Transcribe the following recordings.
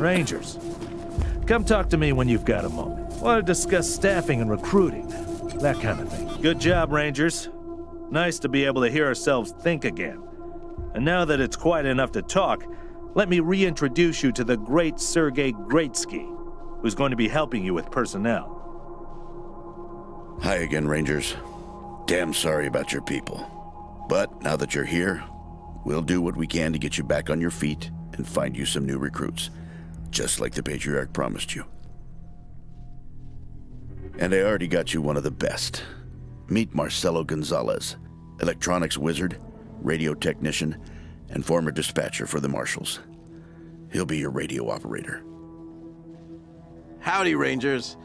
Rangers, come talk to me when you've got a moment. Want to discuss staffing and recruiting, that kind of thing. Good job, Rangers. Nice to be able to hear ourselves think again. And now that it's quiet enough to talk, let me reintroduce you to the great Sergei Greatsky, who's going to be helping you with personnel. Hi again, Rangers. Damn sorry about your people. But now that you're here, we'll do what we can to get you back on your feet and find you some new recruits, just like the Patriarch promised you. And I already got you one of the best. Meet Marcelo Gonzalez, electronics wizard, radio technician, and former dispatcher for the Marshals. He'll be your radio operator. Howdy, Rangers.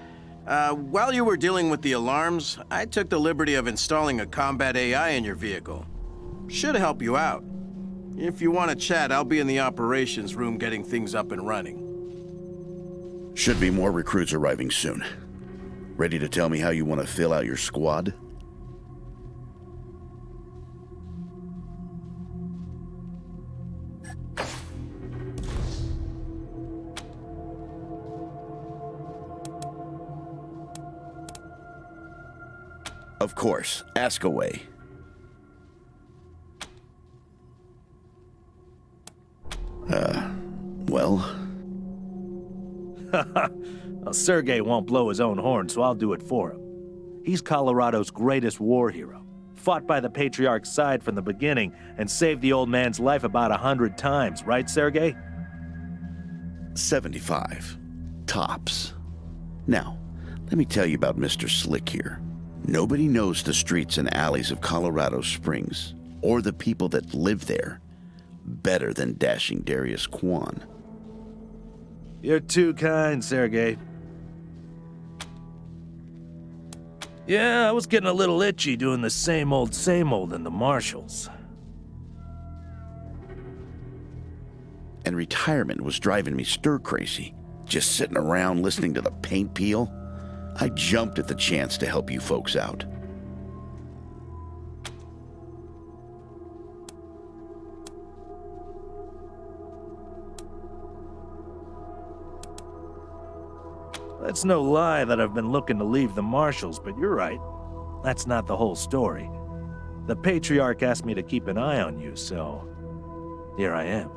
While you were dealing with the alarms, I took the liberty of installing a combat AI in your vehicle. Should help you out. If you want to chat, I'll be in the operations room getting things up and running. Should be more recruits arriving soon. Ready to tell me how you want to fill out your squad? Of course, ask away. Well? Well, Sergei won't blow his own horn, so I'll do it for him. He's Colorado's greatest war hero. Fought by the Patriarch's side from the beginning and saved the old man's life about 100 times, right, Sergei? 75. Tops. Now, let me tell you about Mr. Slick here. Nobody knows the streets and alleys of Colorado Springs, or the people that live there, better than dashing Darius Kwan. You're too kind, Sergei. Yeah, I was getting a little itchy doing the same old in the Marshals. And retirement was driving me stir-crazy. Just sitting around listening to the paint peel. I jumped at the chance to help you folks out. It's no lie that I've been looking to leave the Marshals, but you're right. That's not the whole story. The Patriarch asked me to keep an eye on you, so here I am.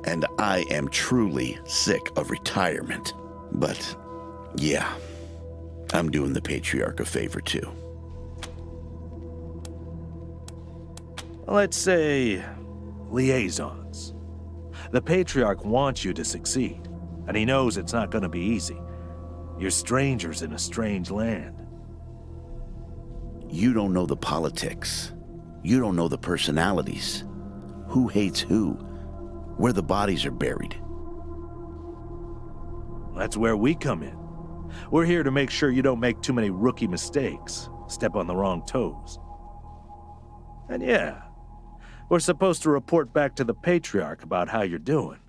And I am truly sick of retirement. But, yeah, I'm doing the Patriarch a favor too. Let's say liaisons. The Patriarch wants you to succeed, and he knows it's not going to be easy. You're strangers in a strange land. You don't know the politics. You don't know the personalities. Who hates who? Where the bodies are buried. That's where we come in. We're here to make sure you don't make too many rookie mistakes, step on the wrong toes. And yeah, we're supposed to report back to the Patriarch about how you're doing.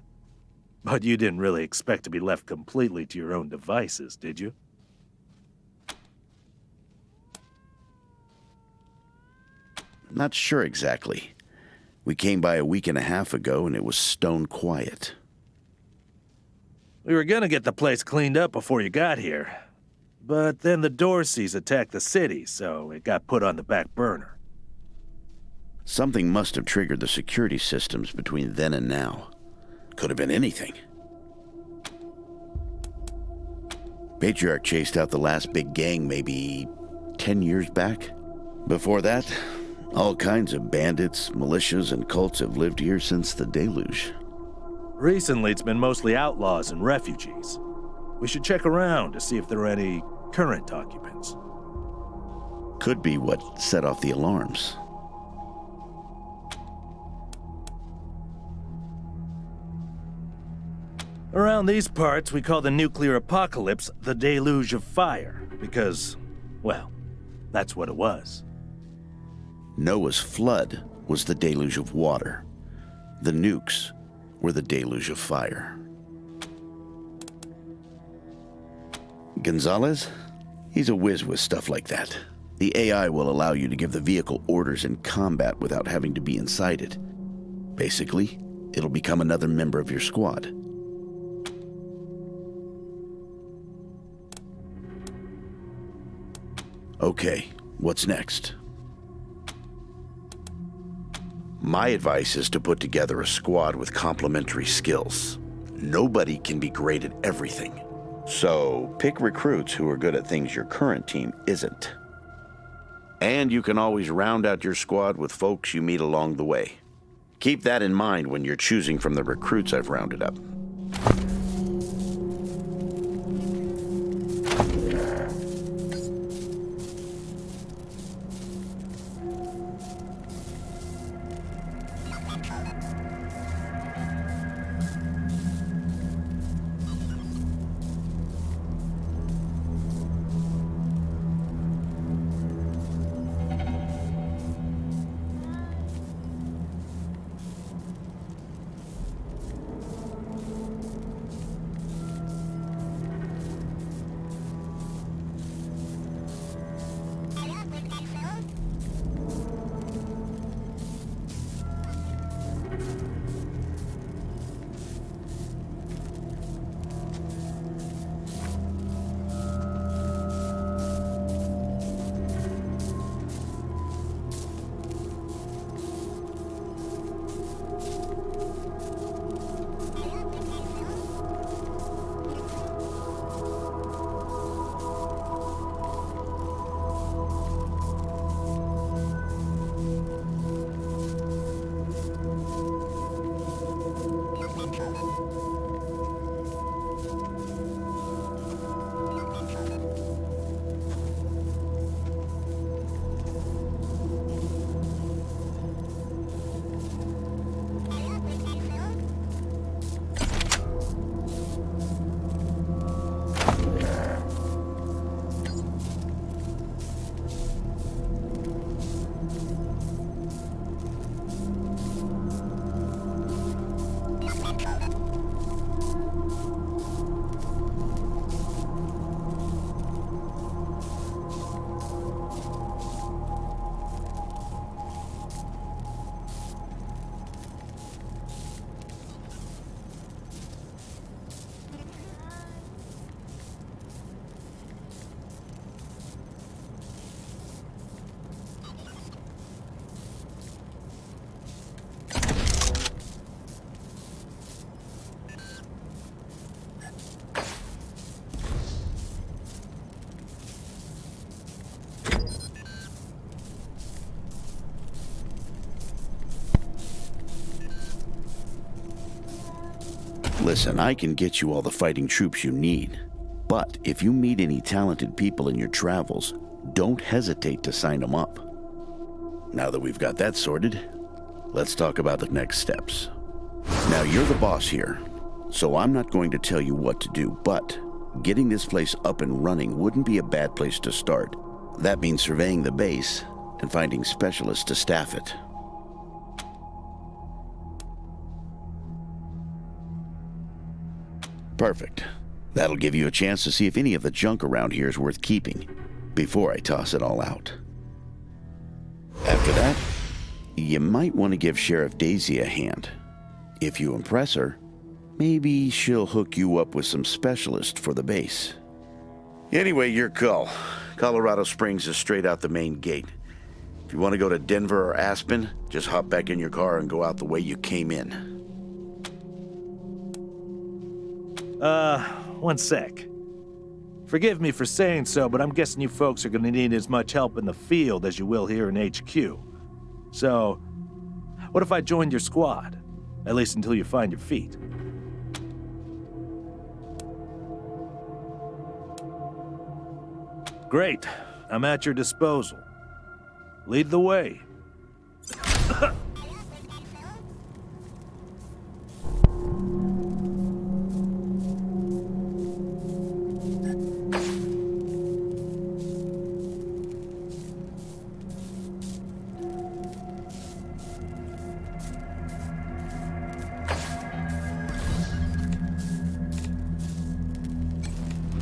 But you didn't really expect to be left completely to your own devices, did you? Not sure exactly. We came by a week and a half ago and it was stone quiet. We were gonna get the place cleaned up before you got here. But then the Dorseys attacked the city, so it got put on the back burner. Something must have triggered the security systems between then and now. Could have been anything. Patriarch chased out the last big gang maybe 10 years back. Before that, all kinds of bandits, militias, and cults have lived here since the deluge. Recently, it's been mostly outlaws and refugees. We should check around to see if there are any current occupants. Could be what set off the alarms. Around these parts, we call the nuclear apocalypse the deluge of fire, because, well, that's what it was. Noah's flood was the deluge of water. The nukes were the deluge of fire. Gonzalez? He's a whiz with stuff like that. The AI will allow you to give the vehicle orders in combat without having to be inside it. Basically, it'll become another member of your squad. Okay, what's next? My advice is to put together a squad with complementary skills. Nobody can be great at everything. So pick recruits who are good at things your current team isn't. And you can always round out your squad with folks you meet along the way. Keep that in mind when you're choosing from the recruits I've rounded up. Listen, I can get you all the fighting troops you need. But if you meet any talented people in your travels, don't hesitate to sign them up. Now that we've got that sorted, let's talk about the next steps. Now, you're the boss here, so I'm not going to tell you what to do, but getting this place up and running wouldn't be a bad place to start. That means surveying the base and finding specialists to staff it. Perfect. That'll give you a chance to see if any of the junk around here is worth keeping before I toss it all out. After that, you might want to give Sheriff Daisy a hand. If you impress her, maybe she'll hook you up with some specialists for the base. Anyway, your call. Colorado Springs is straight out the main gate. If you want to go to Denver or Aspen, just hop back in your car and go out the way you came in. One sec. Forgive me for saying so, but I'm guessing you folks are gonna need as much help in the field as you will here in HQ. So, what if I joined your squad? At least until you find your feet. Great. I'm at your disposal. Lead the way.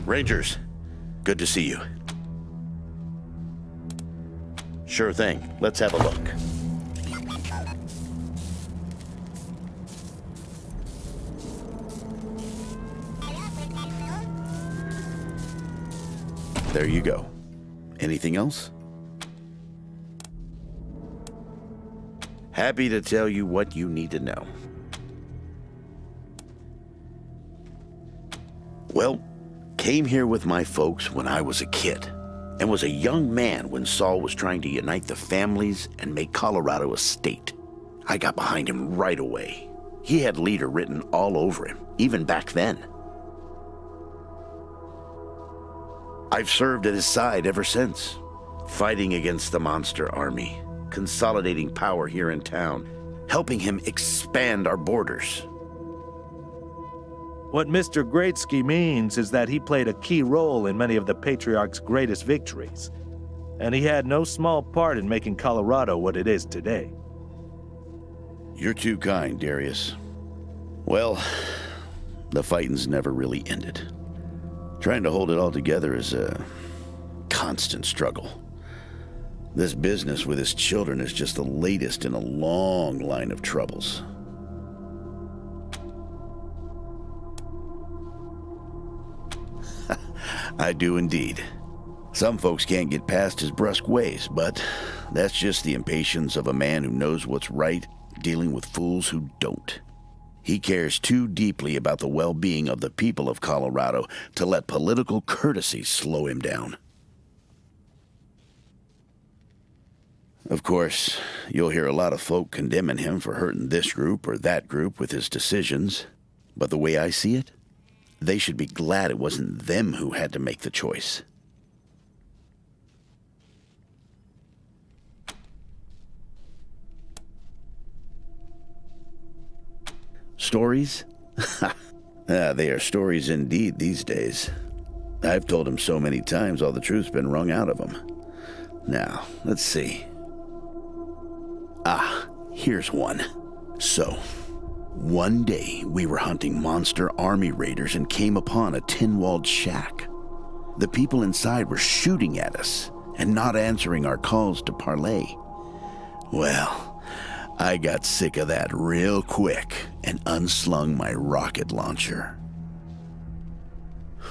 Rangers, good to see you. Sure thing. Let's have a look. There you go. Anything else? Happy to tell you what you need to know. Well, came here with my folks when I was a kid, and was a young man when Saul was trying to unite the families and make Colorado a state. I got behind him right away. He had leader written all over him, even back then. I've served at his side ever since, fighting against the monster army, consolidating power here in town, helping him expand our borders. What Mr. Greatsky means is that he played a key role in many of the Patriarch's greatest victories, and he had no small part in making Colorado what it is today. You're too kind, Darius. Well, the fighting's never really ended. Trying to hold it all together is a constant struggle. This business with his children is just the latest in a long line of troubles. I do indeed. Some folks can't get past his brusque ways, but that's just the impatience of a man who knows what's right, dealing with fools who don't. He cares too deeply about the well-being of the people of Colorado to let political courtesy slow him down. Of course, you'll hear a lot of folk condemning him for hurting this group or that group with his decisions, but the way I see it, they should be glad it wasn't them who had to make the choice. Stories? They are stories indeed these days. I've told them so many times all the truth's been wrung out of them. Now, let's see. Here's one. So, one day we were hunting monster army raiders and came upon a tin-walled shack. The people inside were shooting at us and not answering our calls to parley. Well, I got sick of that real quick and unslung my rocket launcher.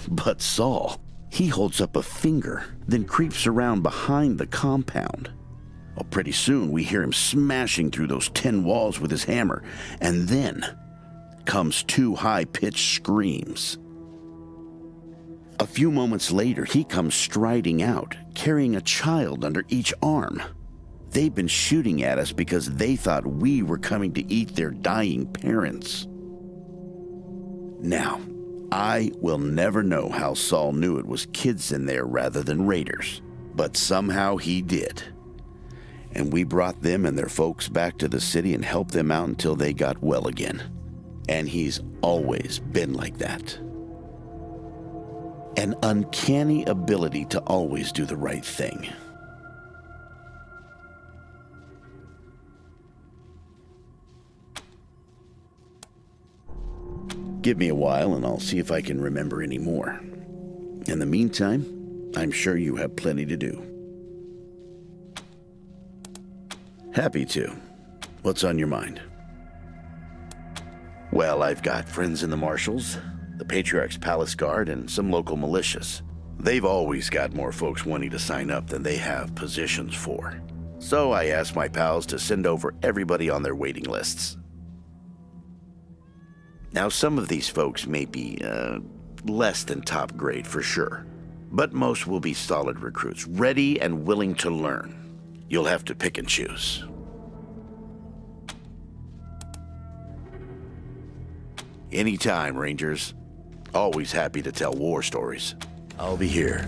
But Saul, he holds up a finger, then creeps around behind the compound. Well, pretty soon we hear him smashing through those tin walls with his hammer, and then comes two high-pitched screams. A few moments later, he comes striding out, carrying a child under each arm. They've been shooting at us because they thought we were coming to eat their dying parents. Now, I will never know how Saul knew it was kids in there rather than raiders, but somehow he did. And we brought them and their folks back to the city and helped them out until they got well again. And he's always been like that. An uncanny ability to always do the right thing. Give me a while and I'll see if I can remember any more. In the meantime, I'm sure you have plenty to do. Happy to. What's on your mind? Well, I've got friends in the Marshals, the Patriarch's Palace Guard, and some local militias. They've always got more folks wanting to sign up than they have positions for. So I asked my pals to send over everybody on their waiting lists. Now, some of these folks may be less than top grade for sure, but most will be solid recruits, ready and willing to learn. You'll have to pick and choose. Anytime, Rangers. Always happy to tell war stories. I'll be here.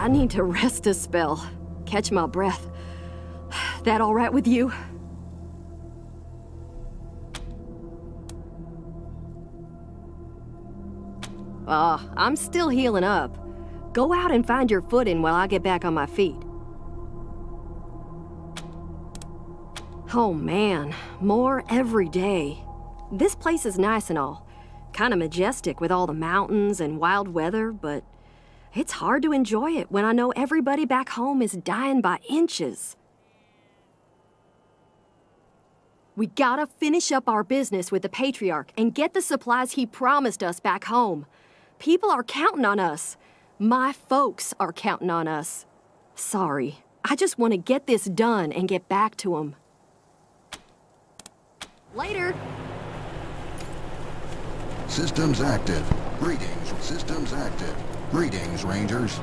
I need to rest a spell. Catch my breath. That all right with you? I'm still healing up. Go out and find your footing while I get back on my feet. Oh man, more every day. This place is nice and all. Kinda majestic with all the mountains and wild weather, but it's hard to enjoy it when I know everybody back home is dying by inches. We gotta finish up our business with the Patriarch and get the supplies he promised us back home. People are counting on us. My folks are counting on us. Sorry, I just want to get this done and get back to them. Later. Systems active. Greetings. Systems active. Greetings, Rangers.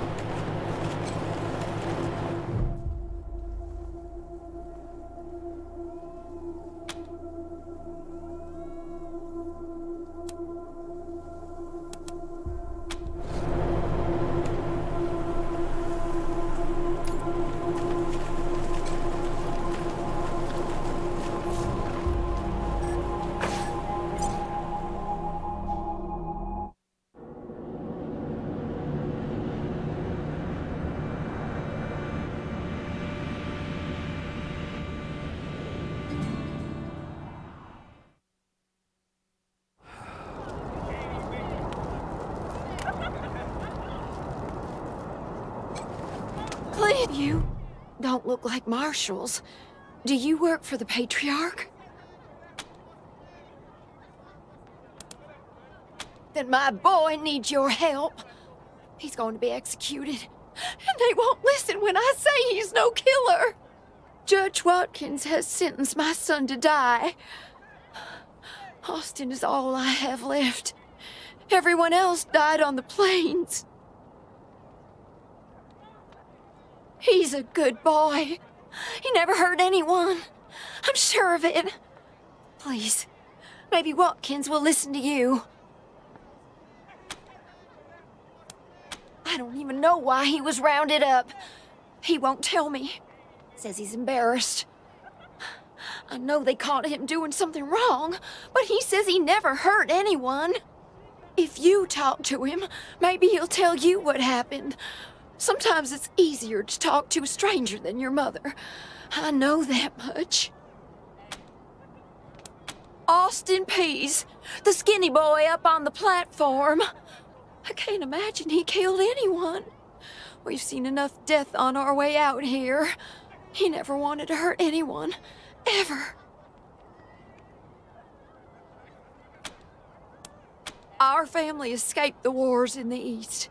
You don't look like marshals. Do you work for the Patriarch? Then my boy needs your help. He's going to be executed. And they won't listen when I say he's no killer. Judge Watkins has sentenced my son to die. Austin is all I have left. Everyone else died on the plains. He's a good boy. He never hurt anyone. I'm sure of it. Please, maybe Watkins will listen to you. I don't even know why he was rounded up. He won't tell me. Says he's embarrassed. I know they caught him doing something wrong, but he says he never hurt anyone. If you talk to him, maybe he'll tell you what happened. Sometimes it's easier to talk to a stranger than your mother. I know that much. Austin Pease, the skinny boy up on the platform. I can't imagine he killed anyone. We've seen enough death on our way out here. He never wanted to hurt anyone, ever. Our family escaped the wars in the East.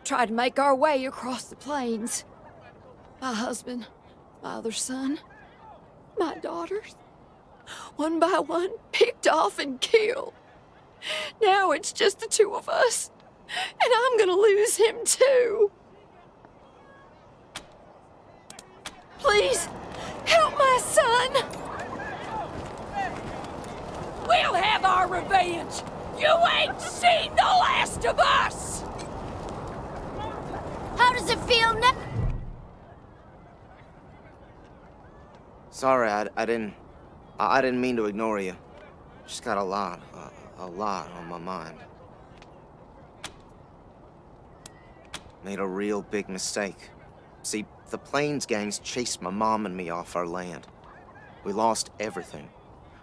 Tried to make our way across the plains. My husband, my other son, my daughters, one by one, picked off and killed. Now it's just the two of us, and I'm gonna lose him too. Please, help my son! We'll have our revenge! You ain't seen the last of us! How does it feel now? Sorry, I didn't mean to ignore you. Just got a lot on my mind. Made a real big mistake. See, the Plains gangs chased my mom and me off our land. We lost everything.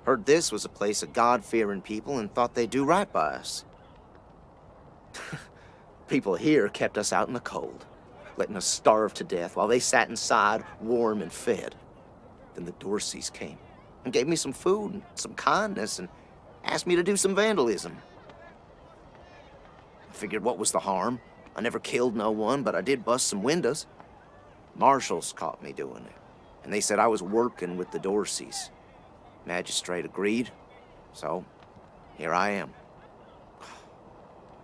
Heard this was a place of God-fearing people and thought they'd do right by us. People here kept us out in the cold, letting us starve to death while they sat inside, warm and fed. Then the Dorseys came and gave me some food and some kindness and asked me to do some vandalism. I figured what was the harm? I never killed no one, but I did bust some windows. Marshals caught me doing it, and they said I was working with the Dorseys. Magistrate agreed, so here I am.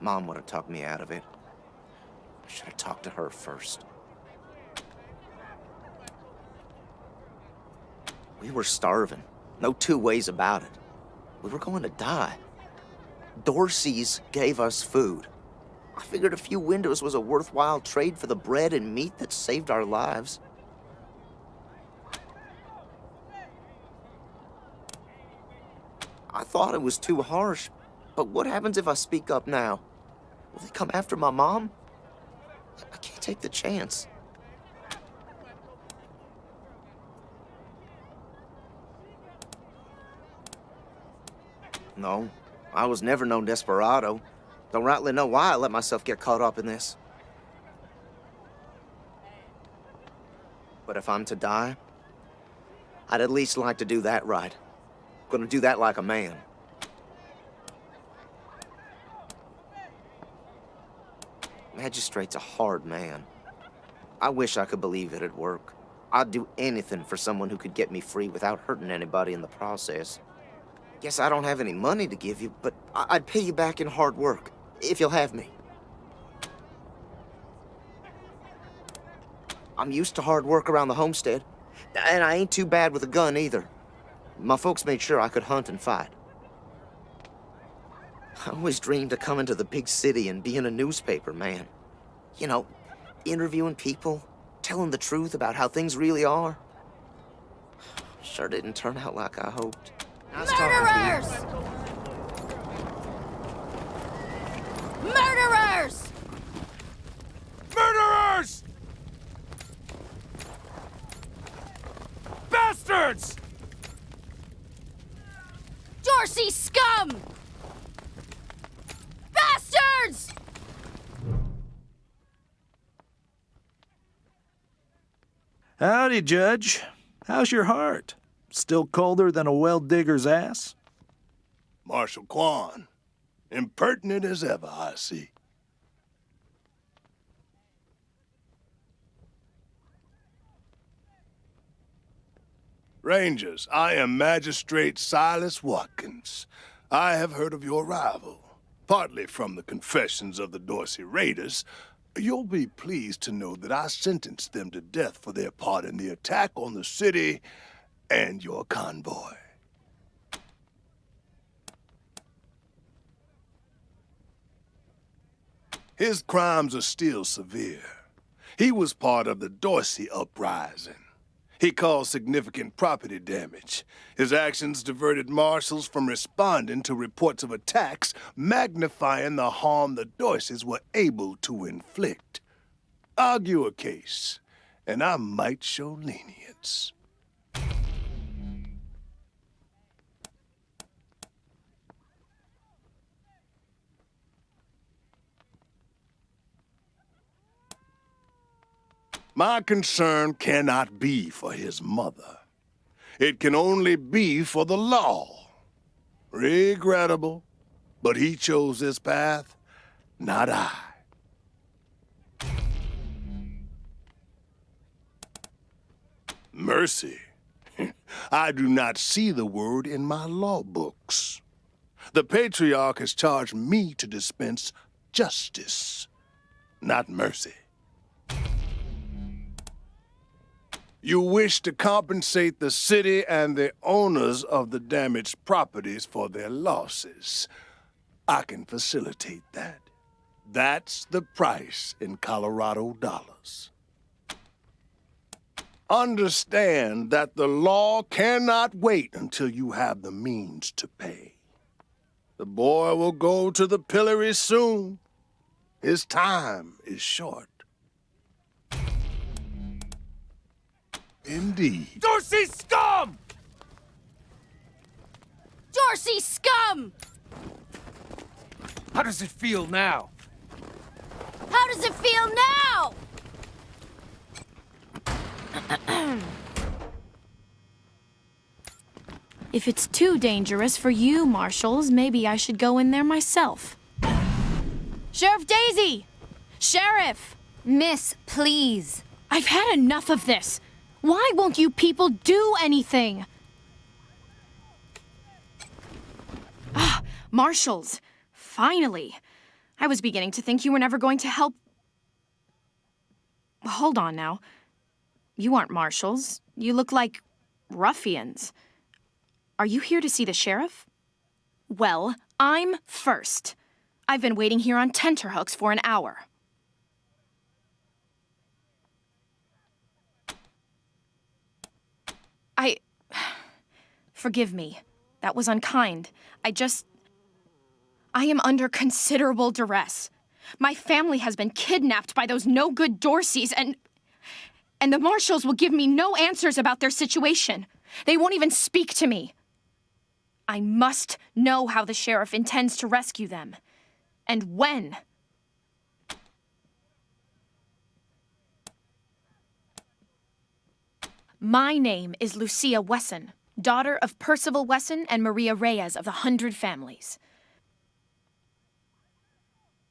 Mom would have talked me out of it. I should have talked to her first. We were starving. No two ways about it. We were going to die. Dorseys gave us food. I figured a few windows was a worthwhile trade for the bread and meat that saved our lives. I thought it was too harsh, but what happens if I speak up now? Will they come after my mom? I can't take the chance. No, I was never no desperado. Don't rightly know why I let myself get caught up in this. But if I'm to die, I'd at least like to do that right. Gonna do that like a man. Magistrate's a hard man. I wish I could believe it'd work. I'd do anything for someone who could get me free without hurting anybody in the process. Guess I don't have any money to give you, but I'd pay you back in hard work, if you'll have me. I'm used to hard work around the homestead, and I ain't too bad with a gun either. My folks made sure I could hunt and fight. I always dreamed of coming to the big city and being a newspaper man. You know, interviewing people, telling the truth about how things really are. Sure didn't turn out like I hoped. Nice Murderers! Murderers! Murderers! Bastards! Dorsey scum! Bastards! Howdy, Judge. How's your heart? Still colder than a well-digger's ass? Marshal Quan, impertinent as ever, I see. Rangers, I am Magistrate Silas Watkins. I have heard of your arrival, partly from the confessions of the Dorsey Raiders. You'll be pleased to know that I sentenced them to death for their part in the attack on the city and your convoy. His crimes are still severe. He was part of the Dorsey uprising. He caused significant property damage. His actions diverted marshals from responding to reports of attacks, magnifying the harm the Dorseys were able to inflict. Argue a case, and I might show lenience. My concern cannot be for his mother. It can only be for the law. Regrettable, but he chose this path, not I. Mercy. I do not see the word in my law books. The Patriarch has charged me to dispense justice, not mercy. You wish to compensate the city and the owners of the damaged properties for their losses. I can facilitate that. That's the price in Colorado dollars. Understand that the law cannot wait until you have the means to pay. The boy will go to the pillory soon. His time is short. Indeed. Dorsey scum! Dorsey scum! How does it feel now? How does it feel now? If it's too dangerous for you, Marshals, maybe I should go in there myself. Sheriff Daisy! Sheriff! Miss, please. I've had enough of this. Why won't you people do anything? Ah, Marshals. Finally. I was beginning to think you were never going to help. Hold on now. You aren't Marshals. You look like ruffians. Are you here to see the sheriff? Well, I'm first. I've been waiting here on tenterhooks for an hour. Forgive me. That was unkind. I am under considerable duress. My family has been kidnapped by those no-good Dorseys, and the marshals will give me no answers about their situation. They won't even speak to me. I must know how the sheriff intends to rescue them. And when. My name is Lucia Wesson, daughter of Percival Wesson and Maria Reyes of the 100 Families.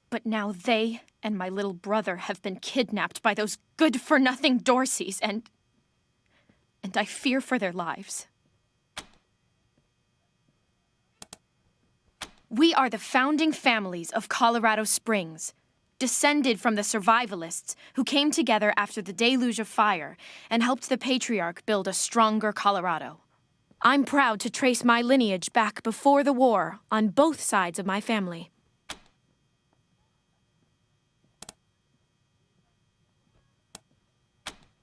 But now they and my little brother have been kidnapped by those good-for-nothing Dorseys, and I fear for their lives. We are the founding families of Colorado Springs, descended from the survivalists who came together after the deluge of fire and helped the patriarch build a stronger Colorado. I'm proud to trace my lineage back before the war on both sides of my family.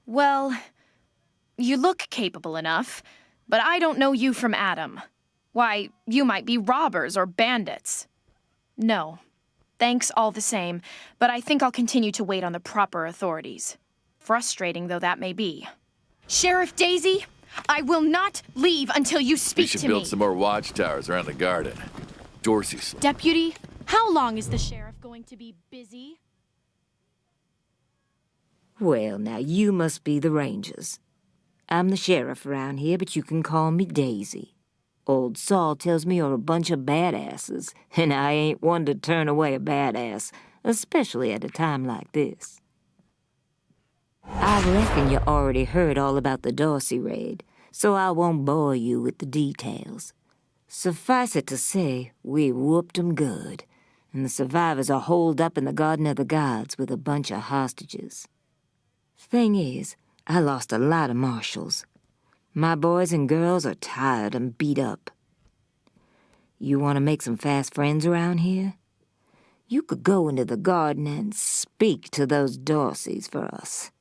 Well, you look capable enough, but I don't know you from Adam. Why, you might be robbers or bandits. No. Thanks all the same, but I think I'll continue to wait on the proper authorities. Frustrating though that may be. Sheriff Daisy, I will not leave until you speak to me. We should build some more watchtowers around the garden. Dorsey's. Deputy, how long is the sheriff going to be busy? Well, now you must be the Rangers. I'm the sheriff around here, but you can call me Daisy. Old Saul tells me you're a bunch of badasses, and I ain't one to turn away a badass, especially at a time like this. I reckon you already heard all about the Dorsey raid, so I won't bore you with the details. Suffice it to say, we whooped 'em good, and the survivors are holed up in the Garden of the Gods with a bunch of hostages. Thing is, I lost a lot of marshals. My boys and girls are tired and beat up. You want to make some fast friends around here? You could go into the garden and speak to those Dorseys for us.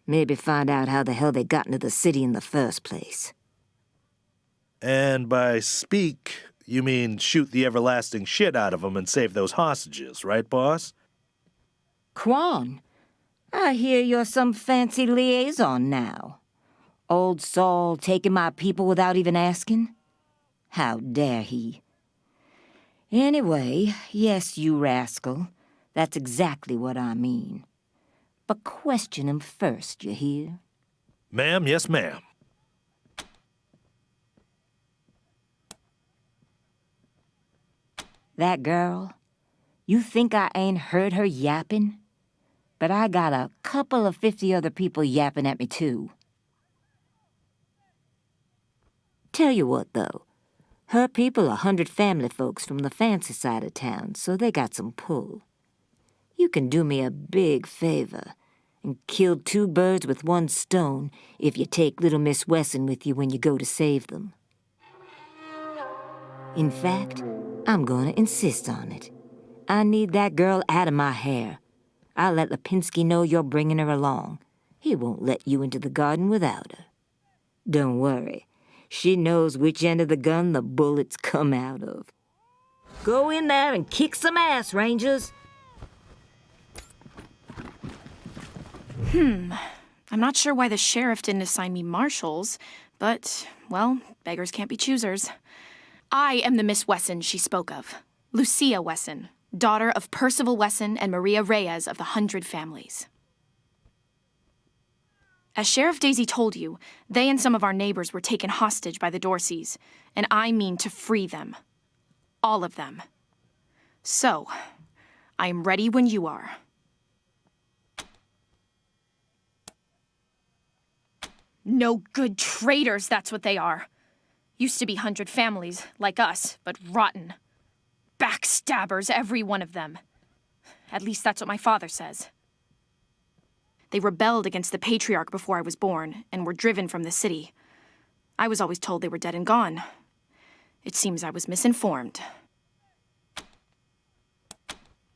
Maybe find out how the hell they got into the city in the first place. And by speak, you mean shoot the everlasting shit out of them and save those hostages, right, boss? Quan, I hear you're some fancy liaison now. Old Saul taking my people without even asking? How dare he? Anyway, yes, you rascal. That's exactly what I mean. But question him first, you hear? Ma'am, yes, ma'am. That girl, you think I ain't heard her yapping? But I got a couple of 50 other people yapping at me, too. Tell you what, though. Her people are 100 family folks from the fancy side of town, so they got some pull. You can do me a big favor and kill 2 birds with 1 stone if you take little Miss Wesson with you when you go to save them. In fact, I'm going to insist on it. I need that girl out of my hair. I'll let Lipinski know you're bringing her along. He won't let you into the garden without her. Don't worry. She knows which end of the gun the bullets come out of. Go in there and kick some ass, Rangers. I'm not sure why the sheriff didn't assign me marshals, but, well, beggars can't be choosers. I am the Miss Wesson she spoke of. Lucia Wesson, daughter of Percival Wesson and Maria Reyes of the 100 Families. As Sheriff Daisy told you, they and some of our neighbors were taken hostage by the Dorseys, and I mean to free them. All of them. So, I am ready when you are. No good traitors, that's what they are. Used to be 100 families, like us, but rotten. Backstabbers, every one of them. At least that's what my father says. They rebelled against the patriarch before I was born, and were driven from the city. I was always told they were dead and gone. It seems I was misinformed.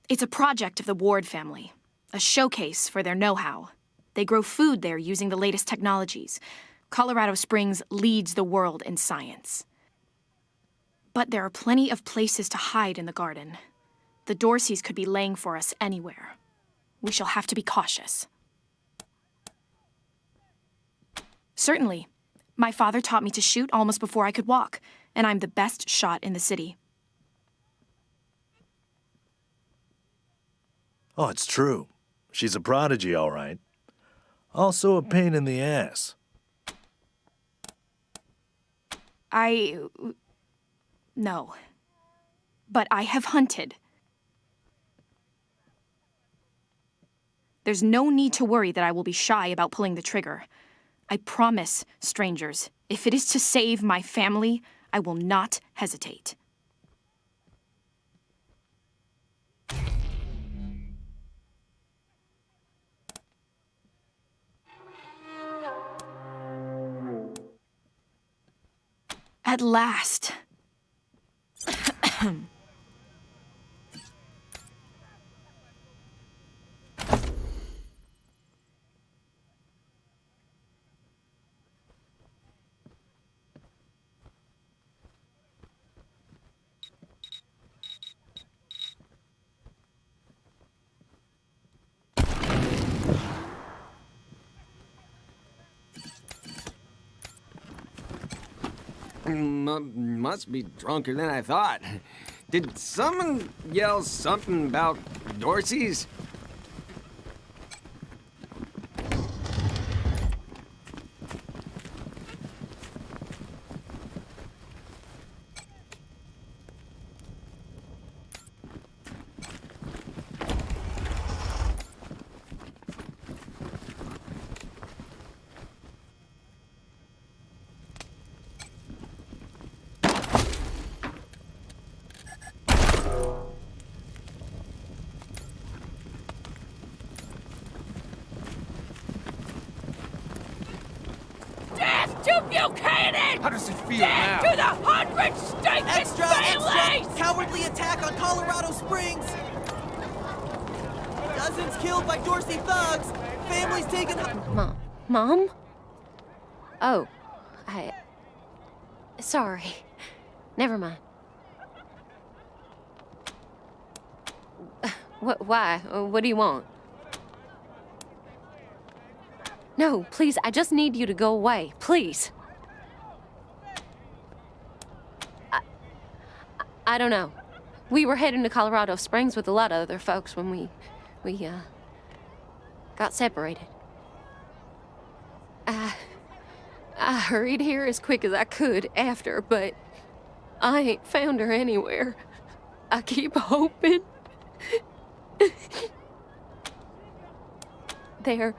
It's a project of the Ward family, a showcase for their know-how. They grow food there using the latest technologies. Colorado Springs leads the world in science. But there are plenty of places to hide in the garden. The Dorseys could be laying for us anywhere. We shall have to be cautious. Certainly. My father taught me to shoot almost before I could walk, and I'm the best shot in the city. Oh, it's true. She's a prodigy, all right. Also a pain in the ass. No. But I have hunted. There's no need to worry that I will be shy about pulling the trigger. I promise, strangers, if it is to save my family, I will not hesitate. At last. Must be drunker than I thought. Did someone yell something about Dorseys? Buchanan! How does it feel Death now? to the 100 stinking families! Cowardly attack on Colorado Springs! Dozens killed by Dorsey thugs! Families taken... Mom? Oh, sorry. Never mind. Why? What do you want? No, please, I just need you to go away. Please. I don't know. We were heading to Colorado Springs with a lot of other folks when we got separated. I hurried here as quick as I could after, but I ain't found her anywhere. I keep hoping. There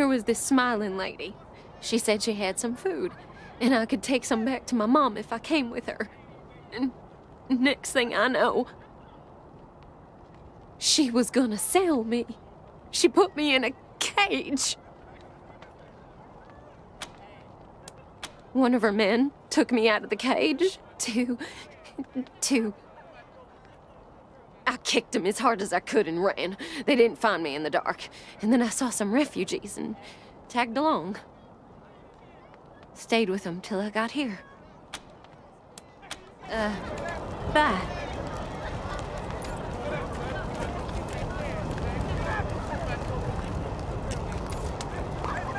was this smiling lady. She said she had some food, and I could take some back to my mom if I came with her. And next thing I know, she was gonna sell me. She put me in a cage. One of her men took me out of the cage to... I kicked him as hard as I could and ran. They didn't find me in the dark. And then I saw some refugees and tagged along. Stayed with them till I got here. Bye.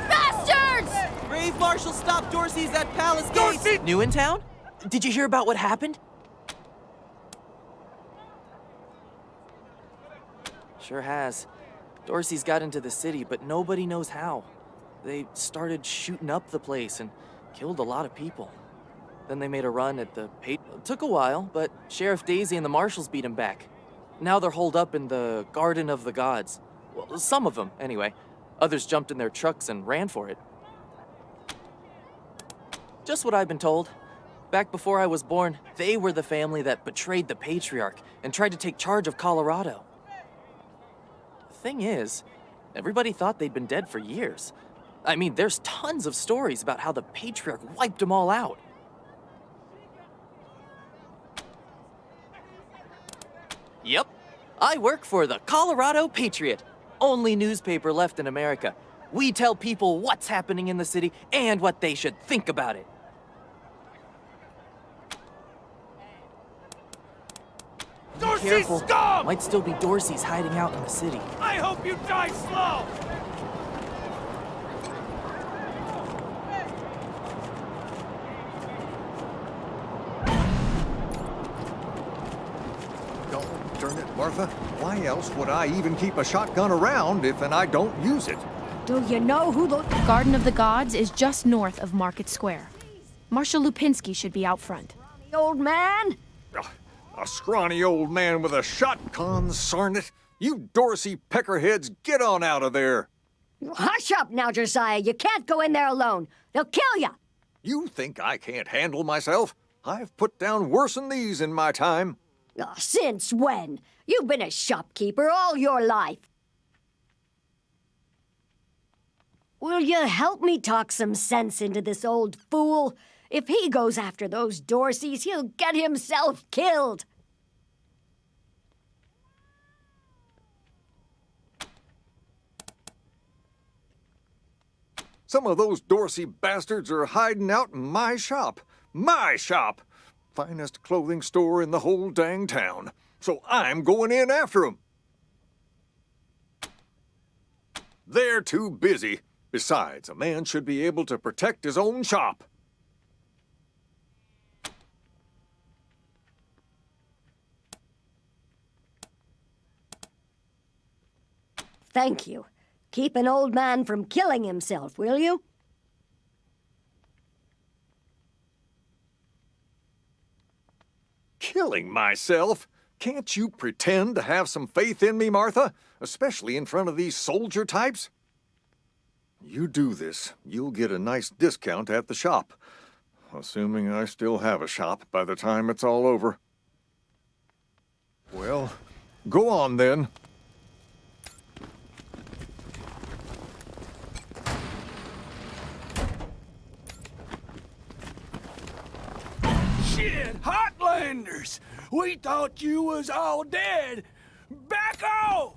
Bastards! Brave Marshal stopped Dorsey's at Palace Gates! New in town? Did you hear about what happened? Sure has. Dorsey's got into the city, but nobody knows how. They started shooting up the place and killed a lot of people. Then they made a run at the It took a while, but Sheriff Daisy and the marshals beat him back. Now they're holed up in the Garden of the Gods. Well, some of them, anyway. Others jumped in their trucks and ran for it. Just what I've been told. Back before I was born, they were the family that betrayed the Patriarch and tried to take charge of Colorado. Thing is, everybody thought they'd been dead for years. I mean, there's tons of stories about how the Patriarch wiped them all out. Yep. I work for the Colorado Patriot, only newspaper left in America. We tell people what's happening in the city and what they should think about it. Dorsey's Careful. scum! Might still be Dorsey's hiding out in the city. I hope you die slow! Darn it, Martha. Why else would I even keep a shotgun around if I don't use it? Do you know who the Garden of the Gods is just north of Market Square. Marshal Lupinski should be out front. old man? A scrawny old man with a shotgun, sarn it. You Dorsey peckerheads, get on out of there. Hush up now, Josiah. You can't go in there alone. They'll kill you. You think I can't handle myself? I've put down worse than these in my time. Oh, since when? You've been a shopkeeper all your life. Will you help me talk some sense into this old fool? If he goes after those Dorseys, he'll get himself killed. Some of those Dorsey bastards are hiding out in my shop. My shop! Finest clothing store in the whole dang town. So I'm going in after 'em. They're too busy. Besides, a man should be able to protect his own shop. Thank you. Keep an old man from killing himself, will you? Killing myself? Can't you pretend to have some faith in me, Martha? Especially in front of these soldier types? You do this, you'll get a nice discount at the shop. Assuming I still have a shop by the time it's all over. Well, go on then. Shit, Hotlanders! We thought you was all dead! Back off!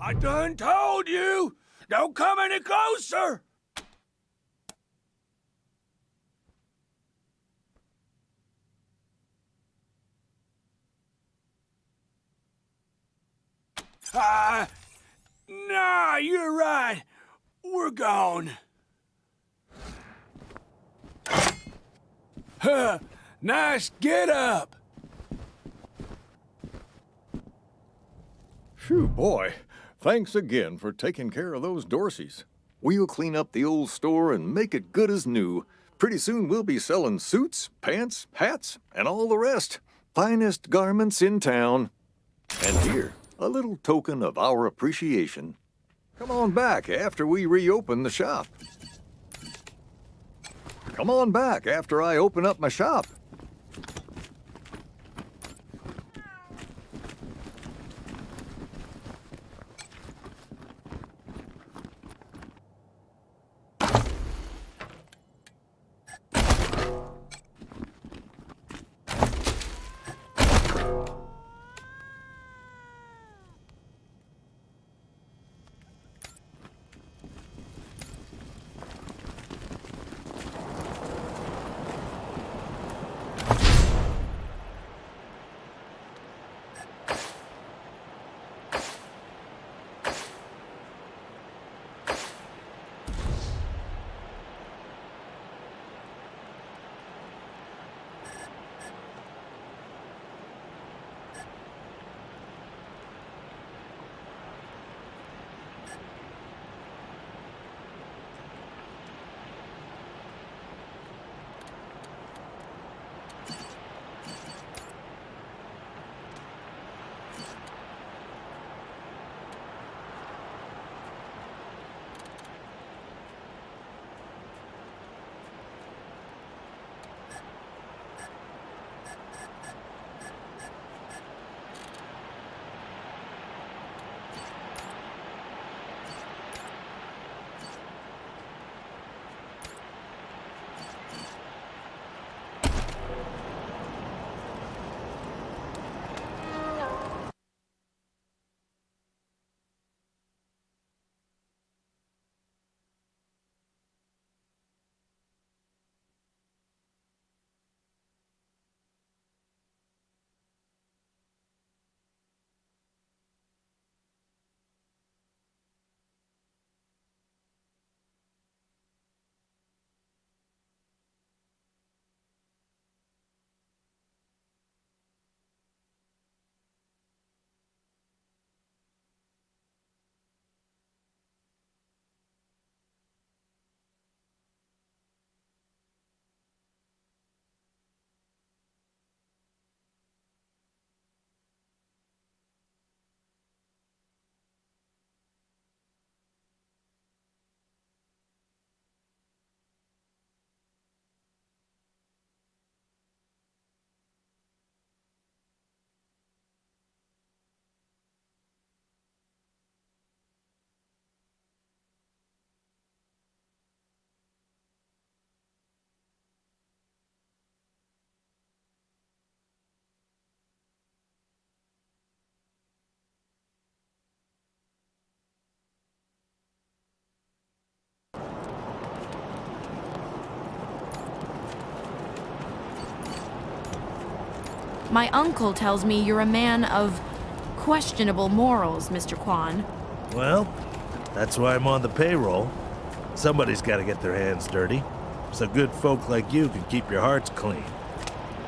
I done told you! Don't come any closer! Nah, you're right. We're gone. Huh, nice get up. Phew, boy. Thanks again for taking care of those Dorseys. We'll clean up the old store and make it good as new. Pretty soon we'll be selling suits, pants, hats, and all the rest. Finest garments in town. And here, a little token of our appreciation. Come on back after we reopen the shop. Come on back after I open up my shop. My uncle tells me you're a man of questionable morals, Mr. Kwan. Well, that's why I'm on the payroll. Somebody's got to get their hands dirty, so good folk like you can keep your hearts clean.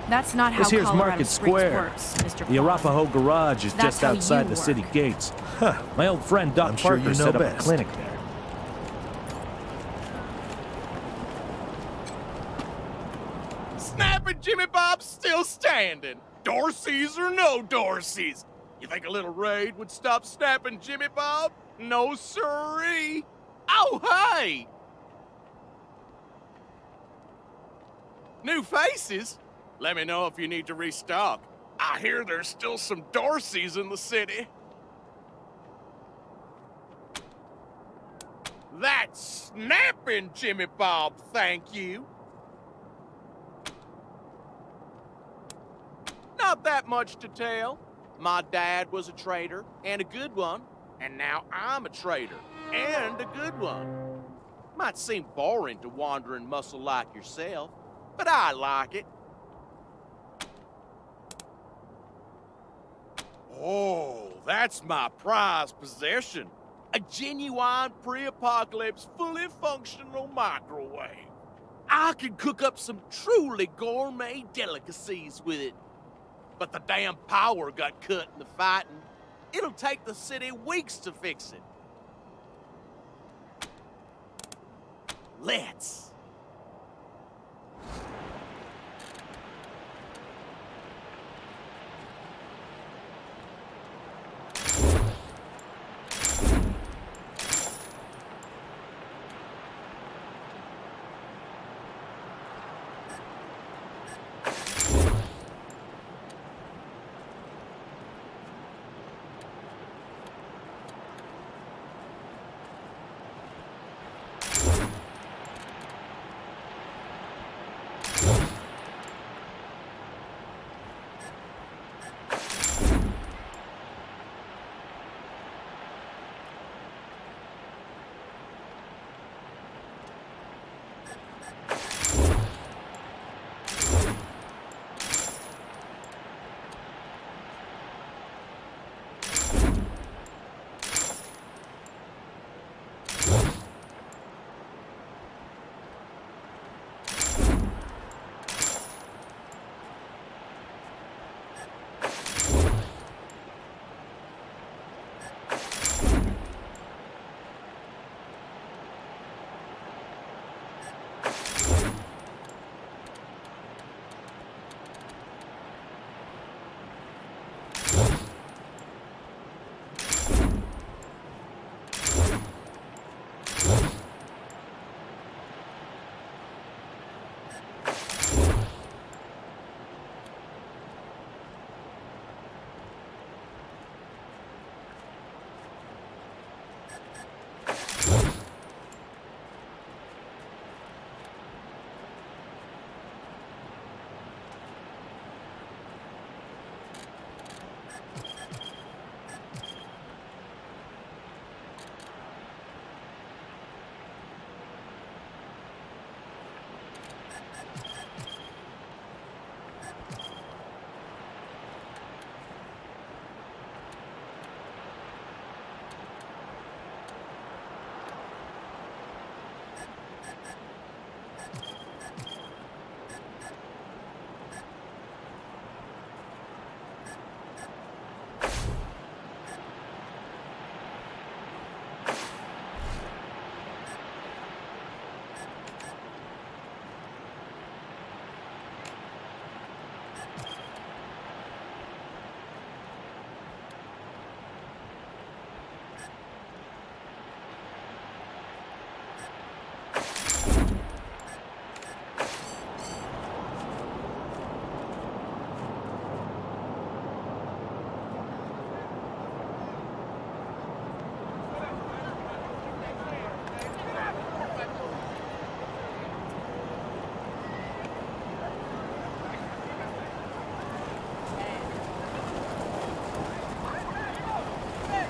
That's not how This here's Colorado Market Springs Square. works, Mr. The Kwan. Arapahoe Garage is That's just how outside you the city work. gates. Huh. My old friend Doc Parker set up a clinic there. Snapping Jimmy Bob's still standing. Dorsey's or no Dorsey's. You think a little raid would stop snapping Jimmy Bob? No siree. Oh, hey! New faces? Let me know if you need to restock. I hear there's still some Dorseys in the city. That's snapping, Jimmy Bob, thank you. Not that much to tell. My dad was a trader, and a good one, and now I'm a trader, and a good one. Might seem boring to wandering muscle like yourself, but I like it. Oh, that's my prized possession. A genuine pre-apocalypse, fully functional microwave. I can cook up some truly gourmet delicacies with it. But the damn power got cut in the fighting. It'll take the city weeks to fix it. Let's.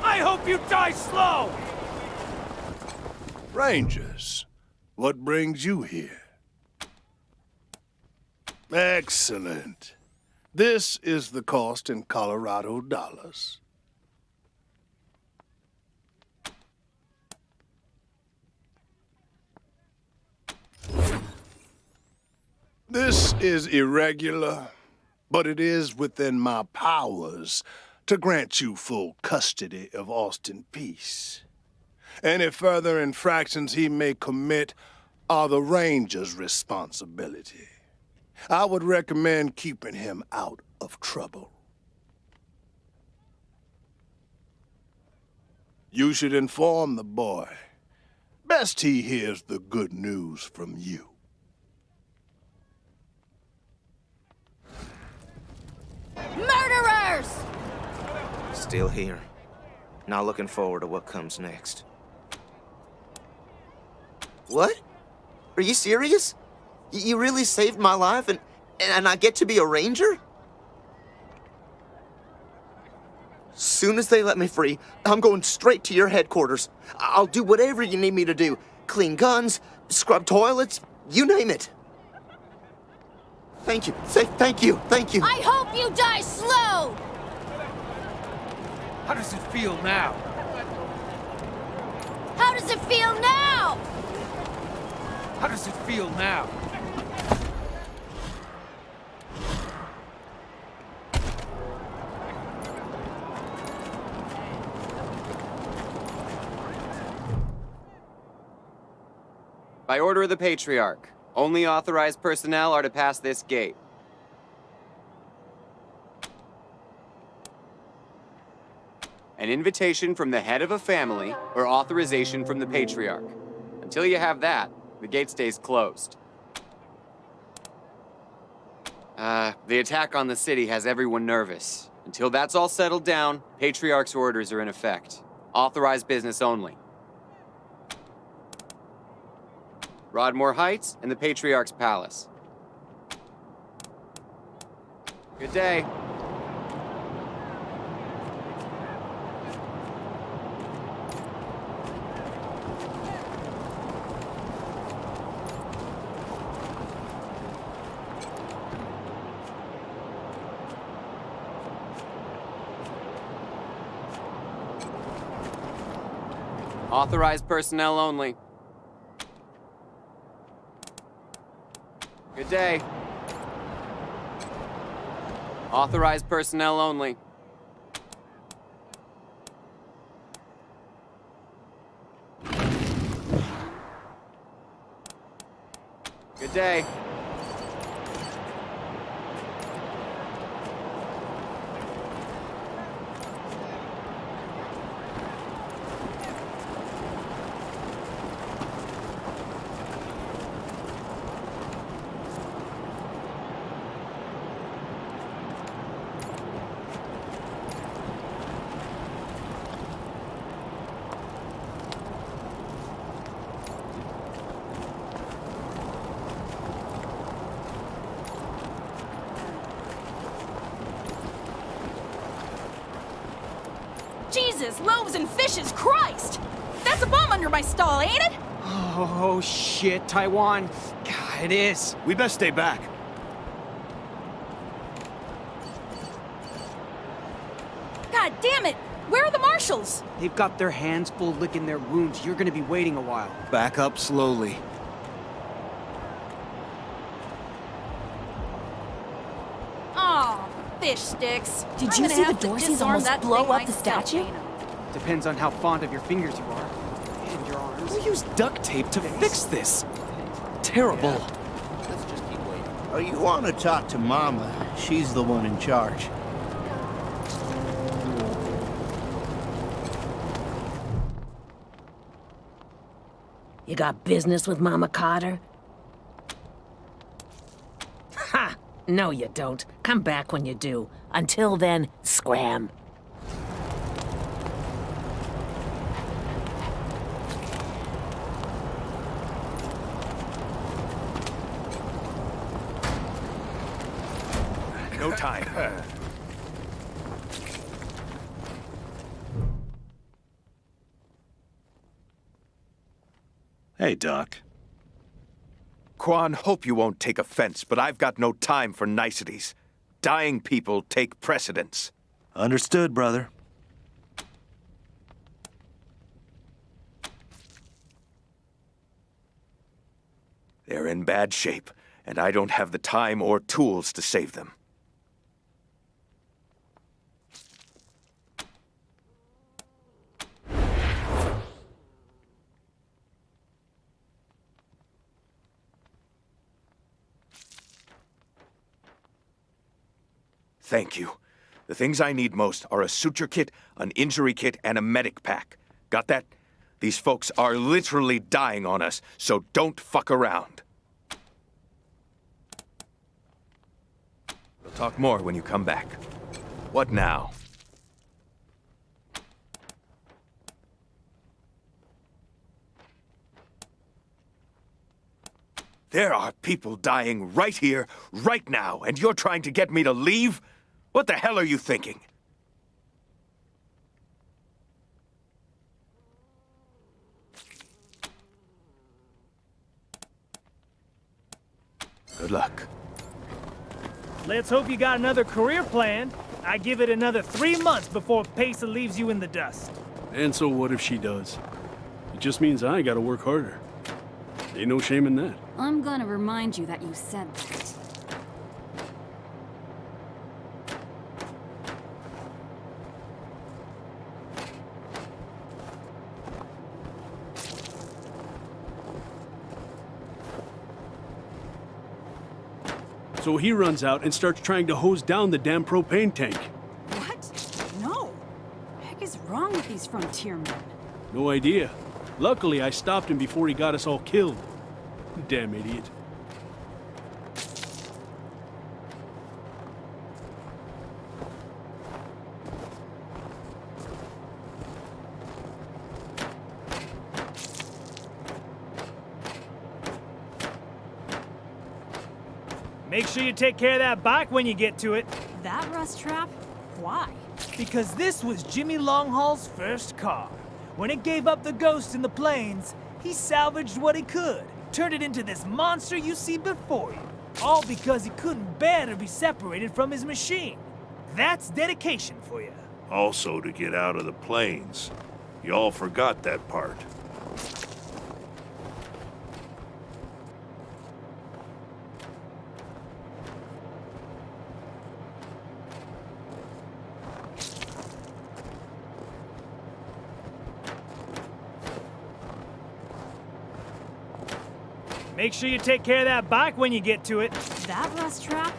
I hope you die slow! Rangers, what brings you here? Excellent. This is the cost in Colorado dollars. This is irregular, but it is within my powers to grant you full custody of Austin Peace. Any further infractions he may commit are the Ranger's responsibility. I would recommend keeping him out of trouble. You should inform the boy. Best he hears the good news from you. Murderers! Still here. Not looking forward to what comes next. What? Are you serious? You really saved my life and I get to be a ranger? Soon as they let me free, I'm going straight to your headquarters. I'll do whatever you need me to do. Clean guns, scrub toilets, you name it. Thank you. Thank you. I hope you die slow! How does it feel now? How does it feel now? How does it feel now? By order of the Patriarch, only authorized personnel are to pass this gate. An invitation from the head of a family or authorization from the Patriarch. Until you have that, the gate stays closed. The attack on the city has everyone nervous. Until that's all settled down, Patriarch's orders are in effect. Authorized business only. Broadmoor Heights and the Patriarch's Palace. Good day. Authorized personnel only. Good day. Authorized personnel only. Good day. Jesus, loaves and fishes, Christ! That's a bomb under my stall, ain't it? Oh, shit, Taiwan. God, it is. We best stay back. God damn it! Where are the marshals? They've got their hands full licking their wounds. You're gonna be waiting a while. Back up slowly. Aw, fish sticks. Did I'm you gonna see have the to Dorseys disarm almost that blow thing up the myself, statue? ain't I? Depends on how fond of your fingers you are. And your arms. We used duct tape to fix this. Terrible. Oh, you want to talk to Mama? She's the one in charge. You got business with Mama Carter? Ha! No, you don't. Come back when you do. Until then, scram. No time. Hey, Doc. Quan, hope you won't take offense, but I've got no time for niceties. dying people take precedence. Understood, brother. They're in bad shape, and I don't have the time or tools to save them. Thank you. The things I need most are a suture kit, an injury kit, and a medic pack. Got that? These folks are literally dying on us, so don't fuck around. We'll talk more when you come back. What now? There are people dying right here, right now, and you're trying to get me to leave? What the hell are you thinking? Good luck. Let's hope you got another career planned. I give it another 3 months before Pesa leaves you in the dust. And so what if she does? It just means I gotta work harder. Ain't no shame in that. I'm gonna remind you that you said that. So he runs out and starts trying to hose down the damn propane tank. What? No. What the heck is wrong with these frontier men? No idea. Luckily, I stopped him before he got us all killed. Damn idiot. Make sure you take care of that bike when you get to it. That rust trap? Why? Because this was Jimmy Longhaul's first car. When it gave up the ghost in the plains, he salvaged what he could, turned it into this monster you see before you. All because he couldn't bear to be separated from his machine. That's dedication for you. Also to get out of the plains. Y'all forgot that part. Make sure you take care of that bike when you get to it. That rust trap?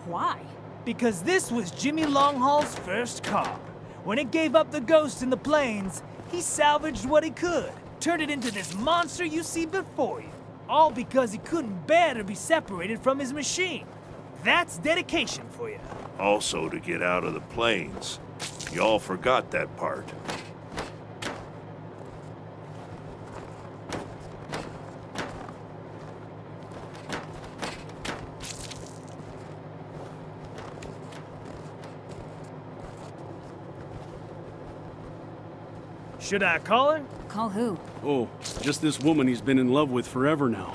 Why? Because this was Jimmy Longhaul's first car. When it gave up the ghost in the plains, he salvaged what he could, turned it into this monster you see before you. All because he couldn't bear to be separated from his machine. That's dedication for you. Also to get out of the plains. Y'all forgot that part. Should I call her? Call who? Oh, just this woman he's been in love with forever now.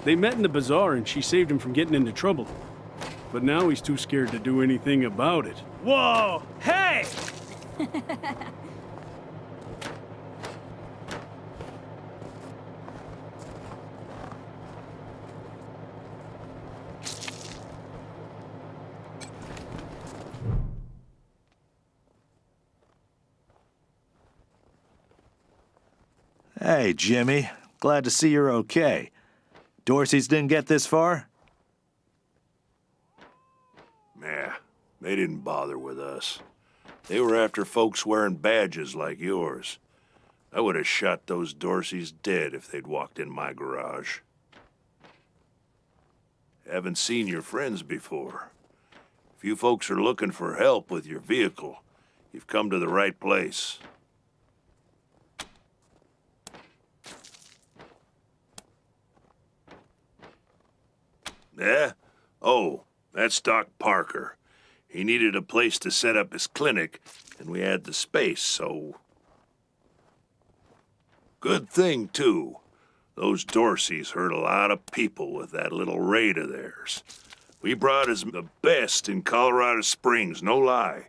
They met in the bazaar and she saved him from getting into trouble. But now he's too scared to do anything about it. Whoa! Hey! Hey, Jimmy. Glad to see you're okay. Dorsey's didn't get this far? Nah, they didn't bother with us. They were after folks wearing badges like yours. I would have shot those Dorseys dead if they'd walked in my garage. Haven't seen your friends before. If you folks are looking for help with your vehicle, you've come to the right place. Yeah? Oh, that's Doc Parker. He needed a place to set up his clinic, and we had the space, so... Good thing, too. Those Dorseys hurt a lot of people with that little raid of theirs. We brought us the best in Colorado Springs, no lie.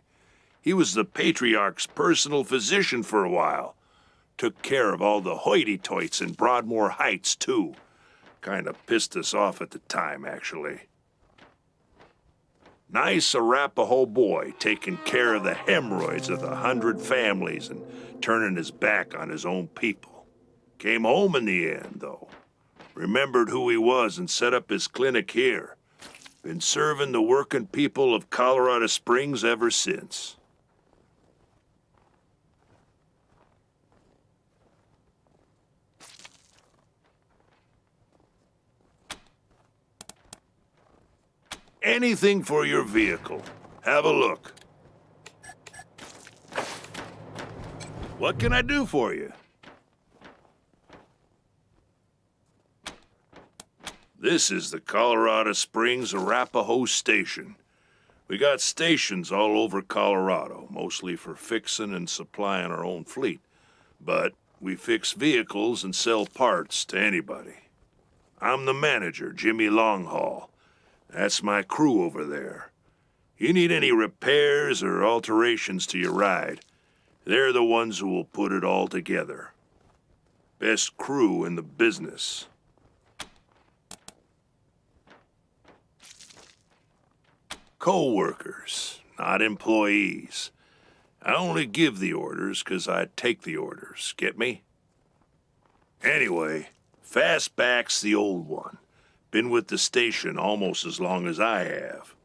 He was the Patriarch's personal physician for a while. Took care of all the hoity-toits in Broadmoor Heights, too. Kinda pissed us off at the time, actually. Nice Arapaho boy, taking care of the hemorrhoids of the 100 families and turning his back on his own people. Came home in the end, though. Remembered who he was and set up his clinic here. Been serving the working people of Colorado Springs ever since. Anything for your vehicle. Have a look. What can I do for you? This is the Colorado Springs Arapaho Station. We got stations all over Colorado, mostly for fixing and supplying our own fleet. But we fix vehicles and sell parts to anybody. I'm the manager, Jimmy Longhaul. That's my crew over there. You need any repairs or alterations to your ride, they're the ones who will put it all together. Best crew in the business. Co-workers, not employees. I only give the orders 'cause I take the orders, get me? Anyway, Fastback's the old one. Been with the station almost as long as I have.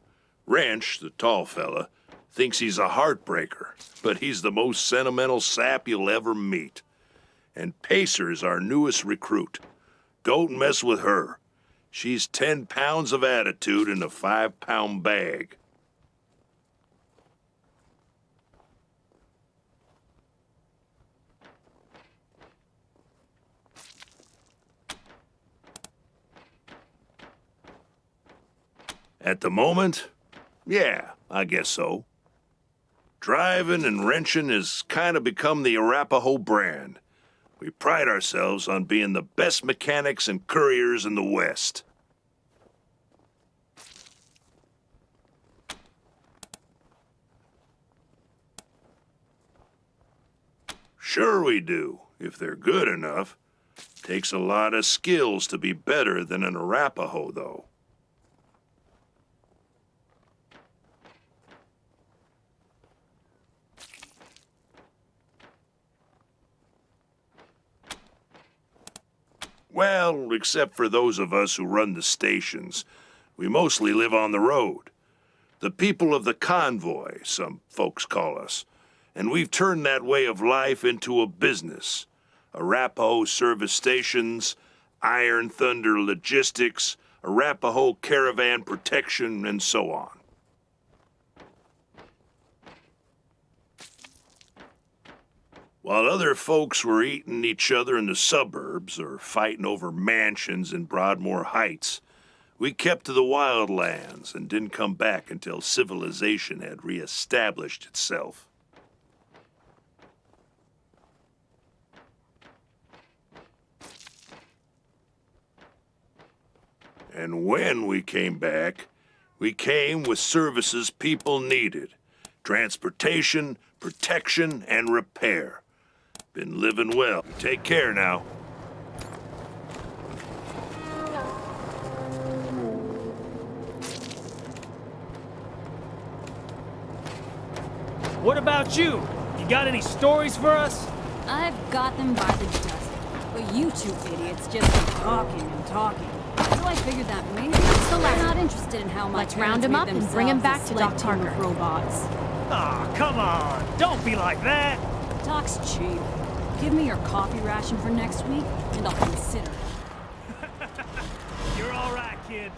Wrench, the tall fella, thinks he's a heartbreaker, but he's the most sentimental sap you'll ever meet. And Pacer's our newest recruit. Don't mess with her. She's 10 pounds of attitude in a 5-pound bag. At the moment, yeah, I guess so. Driving and wrenching has kind of become the Arapaho brand. We pride ourselves on being the best mechanics and couriers in the West. Sure we do, if they're good enough. Takes a lot of skills to be better than an Arapaho, though. Well, except for those of us who run the stations, we mostly live on the road. The people of the convoy, some folks call us. And we've turned that way of life into a business. Arapaho service stations, Iron Thunder logistics, Arapaho caravan protection, and so on. While other folks were eating each other in the suburbs or fighting over mansions in Broadmoor Heights, we kept to the wildlands and didn't come back until civilization had reestablished itself. And when we came back, we came with services people needed. Transportation, protection, and repair. Been living well. Take care now. What about you? You got any stories for us? I've got them by the dozen. But you two idiots just keep talking and talking. So I figured that maybe they're not interested in how my Let's round him up and bring him back to Doc Parker. Robots. Aw, come on. Don't be like that. Talk's cheap. Give me your coffee ration for next week, and I'll consider it. You're all right, kid.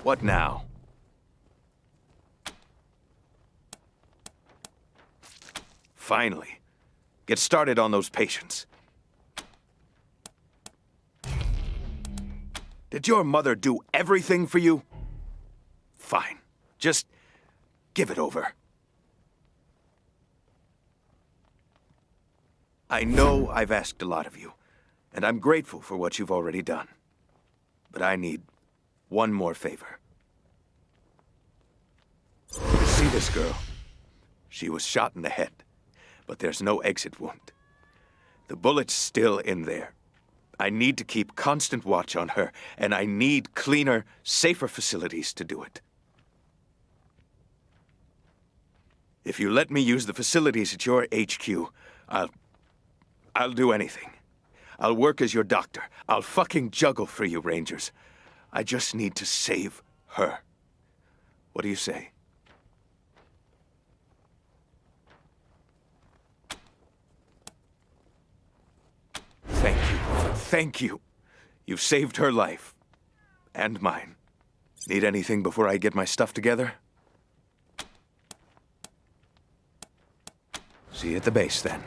What now? Finally. Get started on those patients. Did your mother do everything for you? Fine. Just give it over. I know I've asked a lot of you, and I'm grateful for what you've already done. But I need one more favor. You see this girl? She was shot in the head, but there's no exit wound. The bullet's still in there. I need to keep constant watch on her, and I need cleaner, safer facilities to do it. If you let me use the facilities at your HQ, I'll do anything. I'll work as your doctor. I'll fucking juggle for you, Rangers. I just need to save her. What do you say? Thank you. Thank you. You've saved her life. And mine. Need anything before I get my stuff together? See you at the base, then.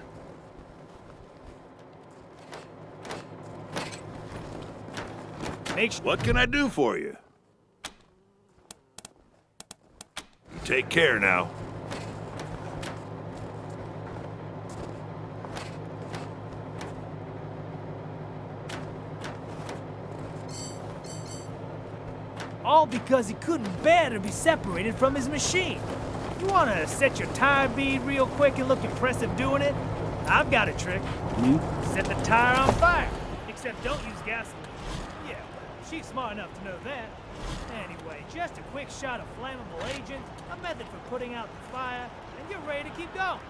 What can I do for you? You take care now. All because he couldn't bear to be separated from his machine. You wanna set your tire bead real quick and look impressive doing it? I've got a trick. Set the tire on fire. Except don't use gasoline. Yeah, well, she's smart enough to know that. Anyway, just a quick shot of flammable agent, a method for putting out the fire, and you're ready to keep going.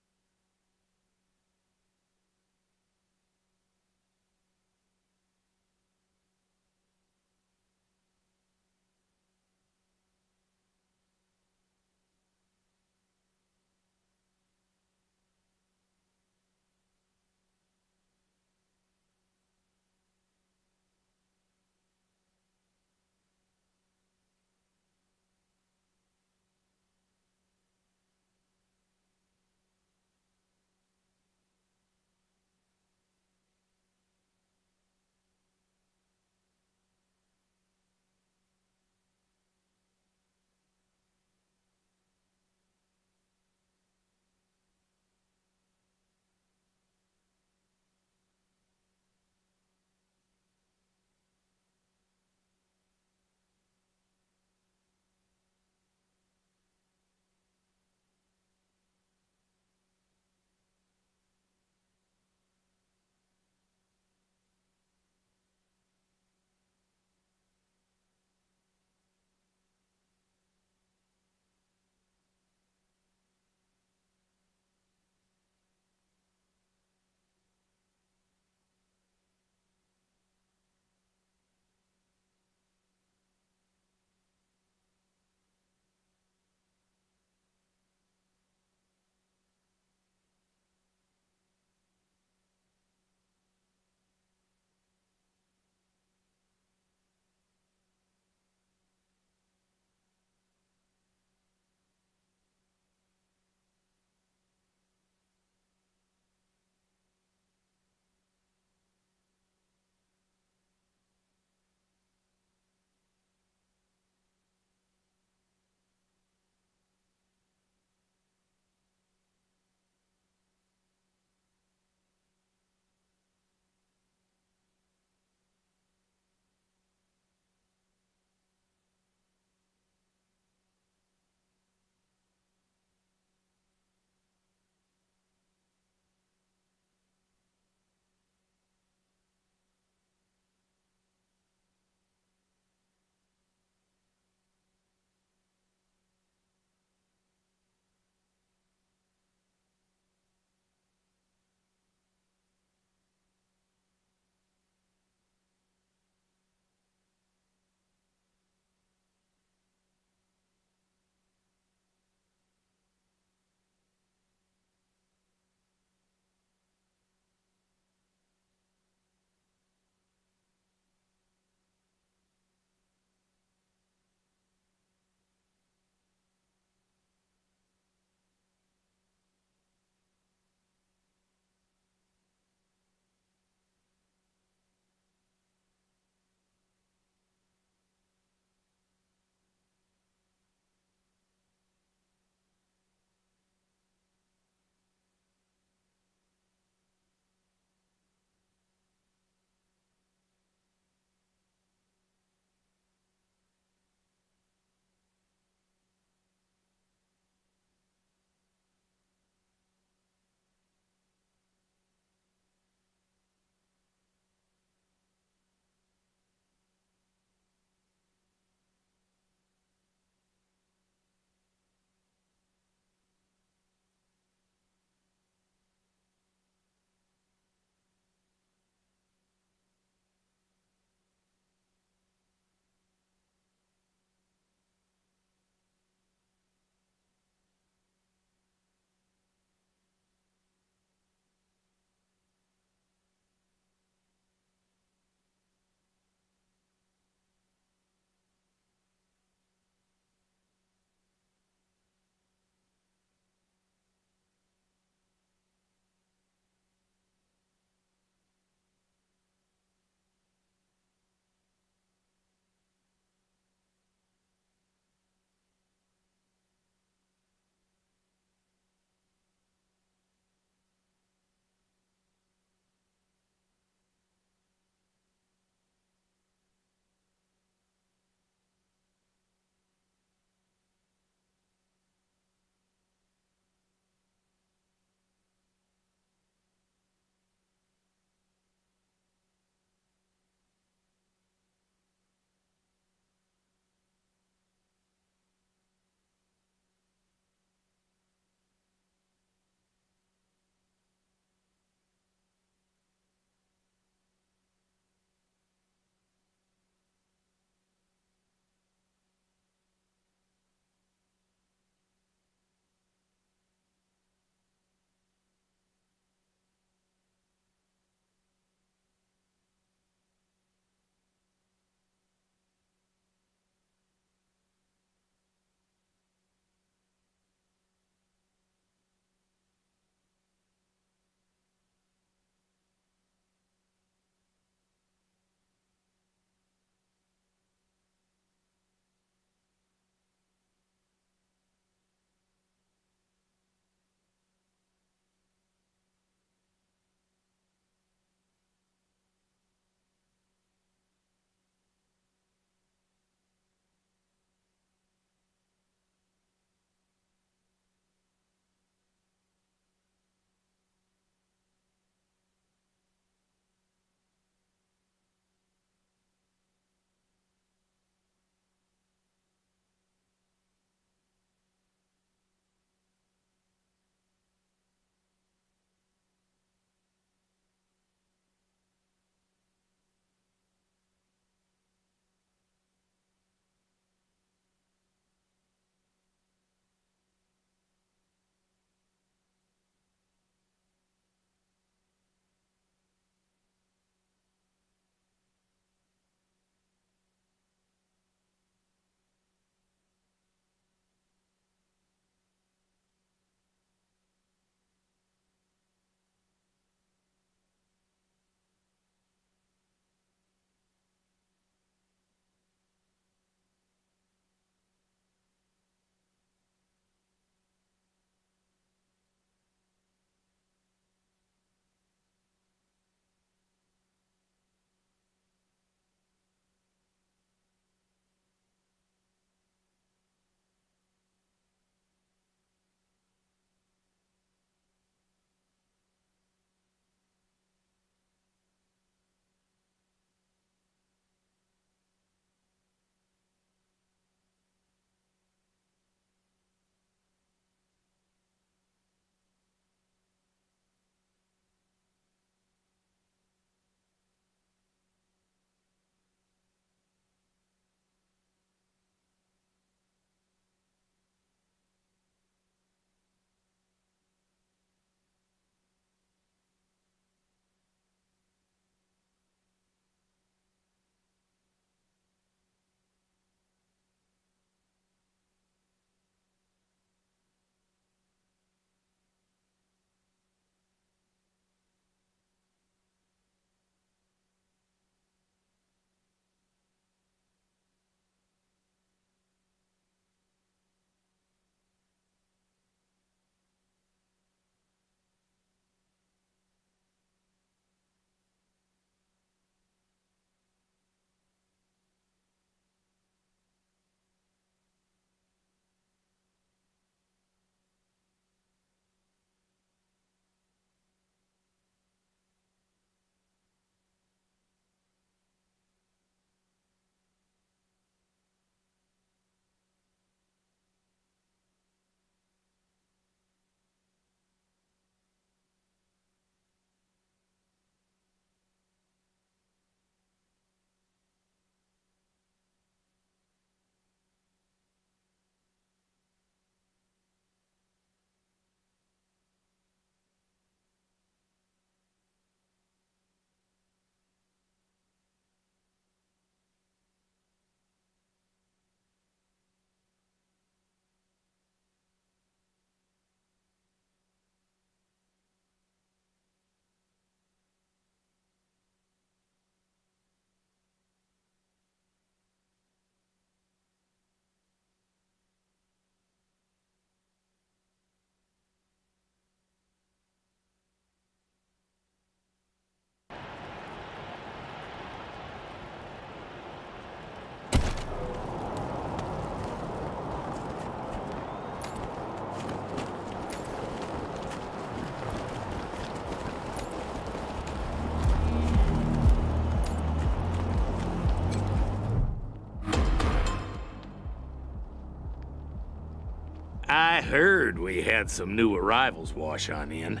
I heard we had some new arrivals wash on in.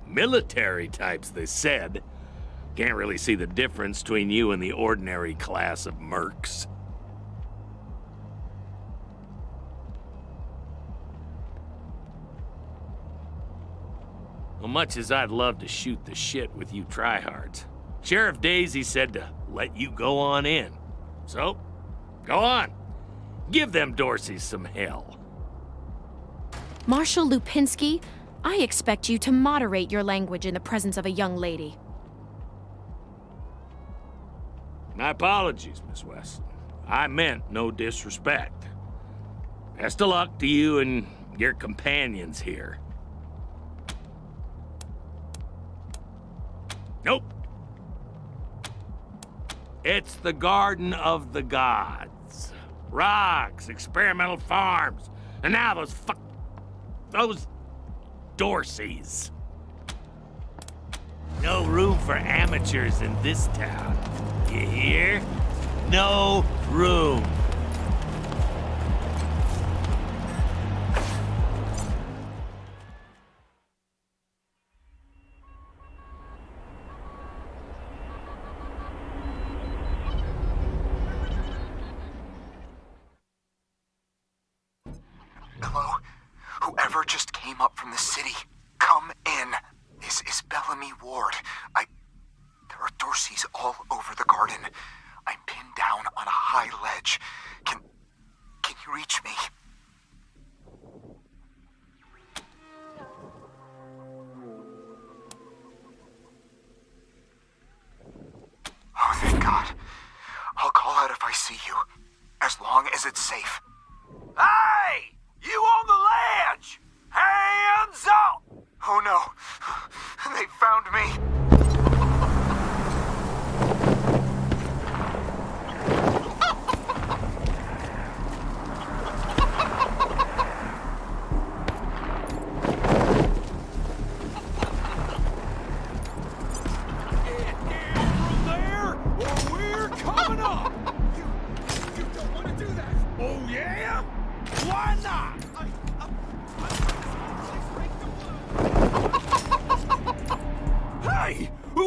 Military types, they said. Can't really see the difference between you and the ordinary class of mercs. Well, much as I'd love to shoot the shit with you tryhards, Sheriff Daisy said to let you go on in. So, go on. Give them Dorseys some hell. Marshal Lupinski, I expect you to moderate your language in the presence of a young lady. My apologies, Miss Weston. I meant no disrespect. Best of luck to you and your companions here. Nope. It's the Garden of the Gods. Rocks, experimental farms, and now those Dorseys. No room for amateurs in this town. You hear? No room. Hello? Whoever just came up from the city, come in. This is Bellamy Ward. There are Dorseys all over the garden. I'm pinned down on a high ledge. Can you reach me? Oh, thank God. I'll call out if I see you, as long as it's safe. Hey! You on the ledge! Hands up! Oh no, they found me.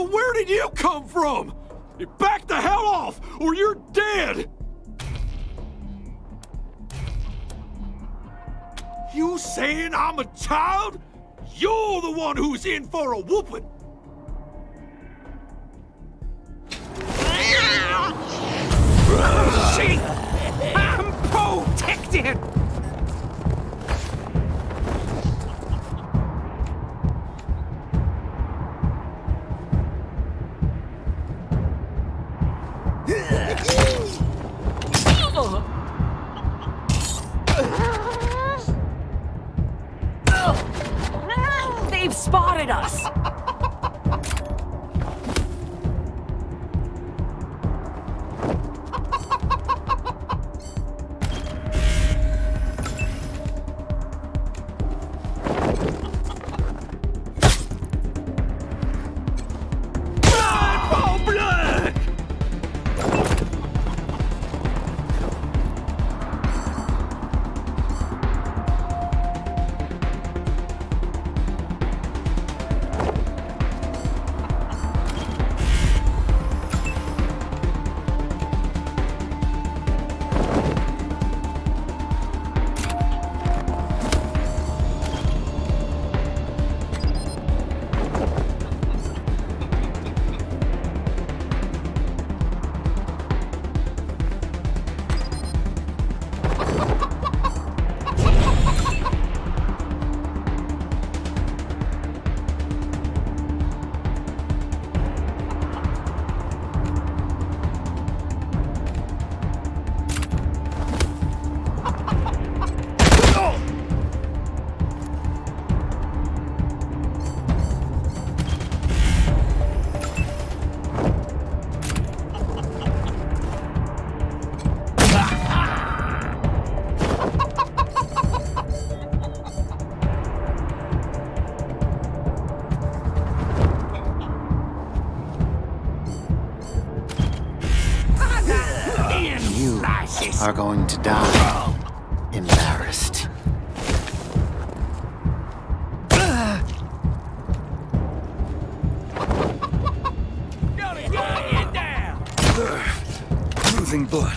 Where did you come from? Back the hell off, or you're dead! You saying I'm a child? You're the one who's in for a whooping! See? I'm protected! They've spotted us! Are going to die. Embarrassed. blood.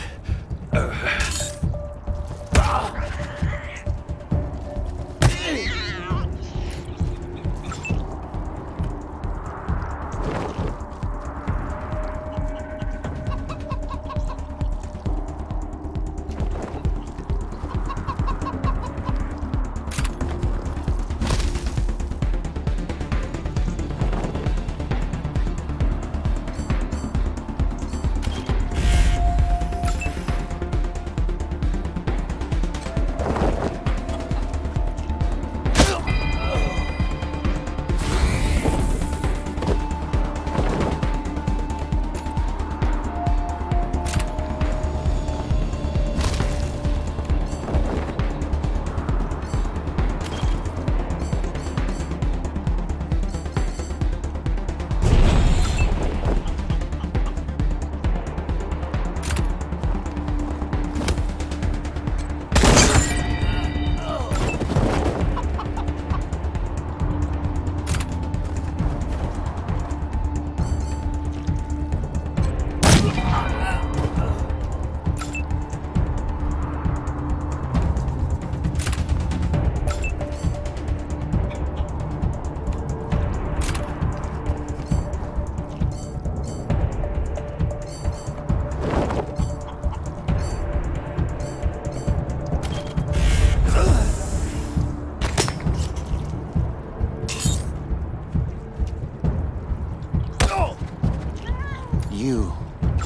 You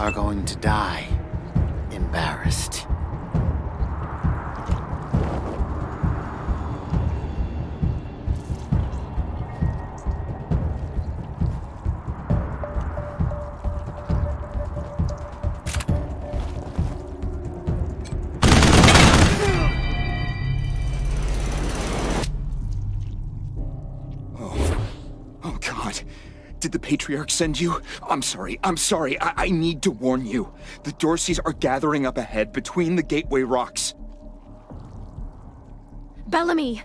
are going to die embarrassed. Oh, God. Did the Patriarch send you? I'm sorry. I need to warn you. The Dorseys are gathering up ahead between the Gateway Rocks. Bellamy!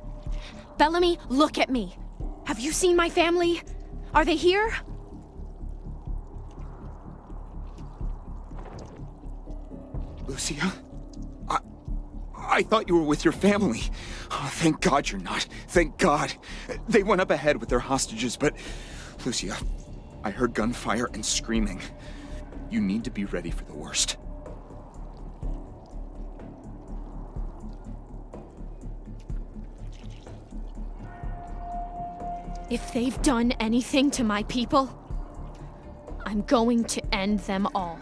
Bellamy, look at me. Have you seen my family? Are they here? Lucia? I thought you were with your family. Oh, thank God you're not. Thank God. They went up ahead with their hostages, but... Lucia, I heard gunfire and screaming. You need to be ready for the worst. If they've done anything to my people, I'm going to end them all.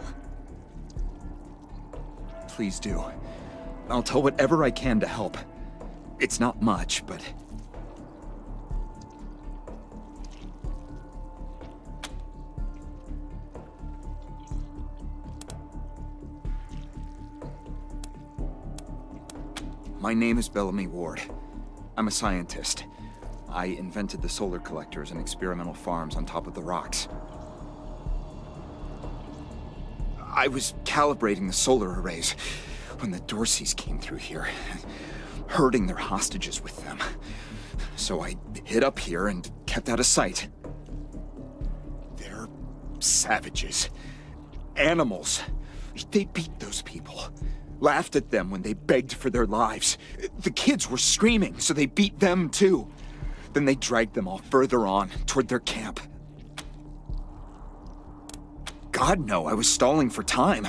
Please do. I'll tell whatever I can to help. It's not much, but... My name is Bellamy Ward. I'm a scientist. I invented the solar collectors and experimental farms on top of the rocks. I was calibrating the solar arrays when the Dorseys came through here, herding their hostages with them. So I hid up here and kept out of sight. They're savages. Animals. They beat those people. Laughed at them when they begged for their lives. The kids were screaming, so they beat them too. Then they dragged them all further on, toward their camp. God, no, I was stalling for time.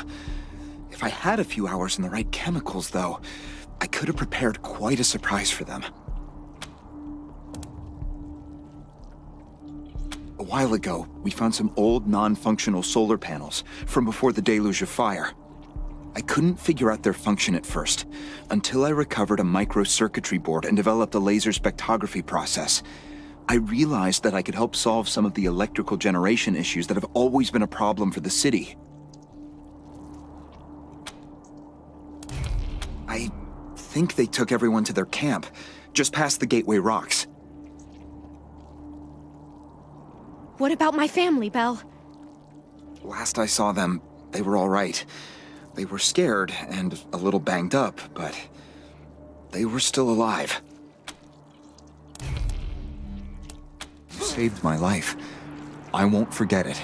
If I had a few hours and the right chemicals, though, I could have prepared quite a surprise for them. A while ago, we found some old, non-functional solar panels from before the deluge of fire. I couldn't figure out their function at first, until I recovered a microcircuitry board and developed a laser spectrography process. I realized that I could help solve some of the electrical generation issues that have always been a problem for the city. I think they took everyone to their camp, just past the Gateway Rocks. What about my family, Belle? Last I saw them, they were all right. They were scared and a little banged up, but they were still alive. You saved my life. I won't forget it.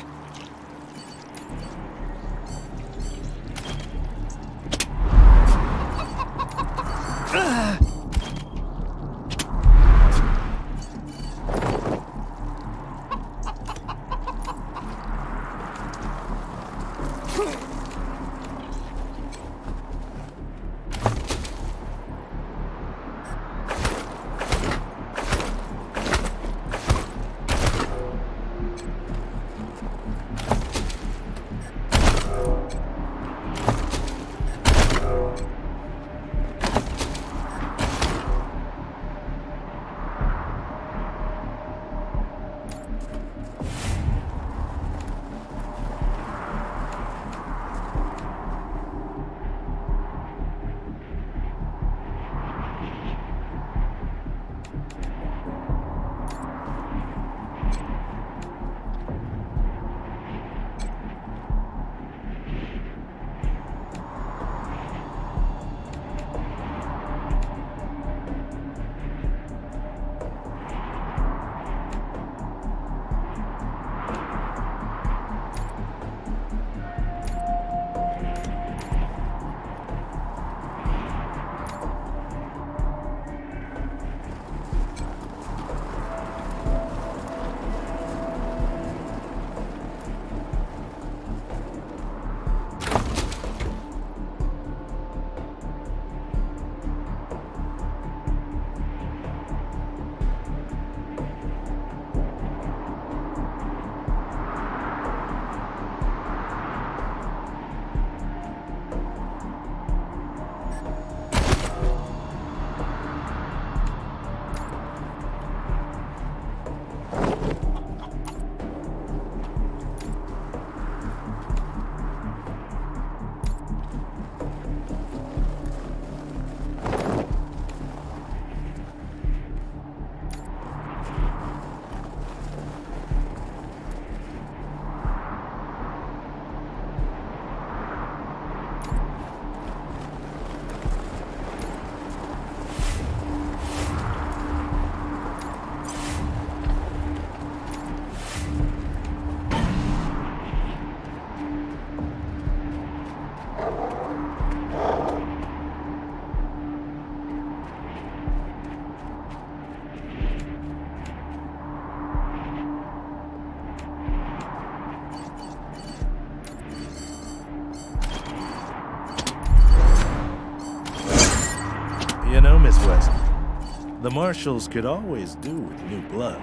You know, Miss Weston, the Marshals could always do with new blood.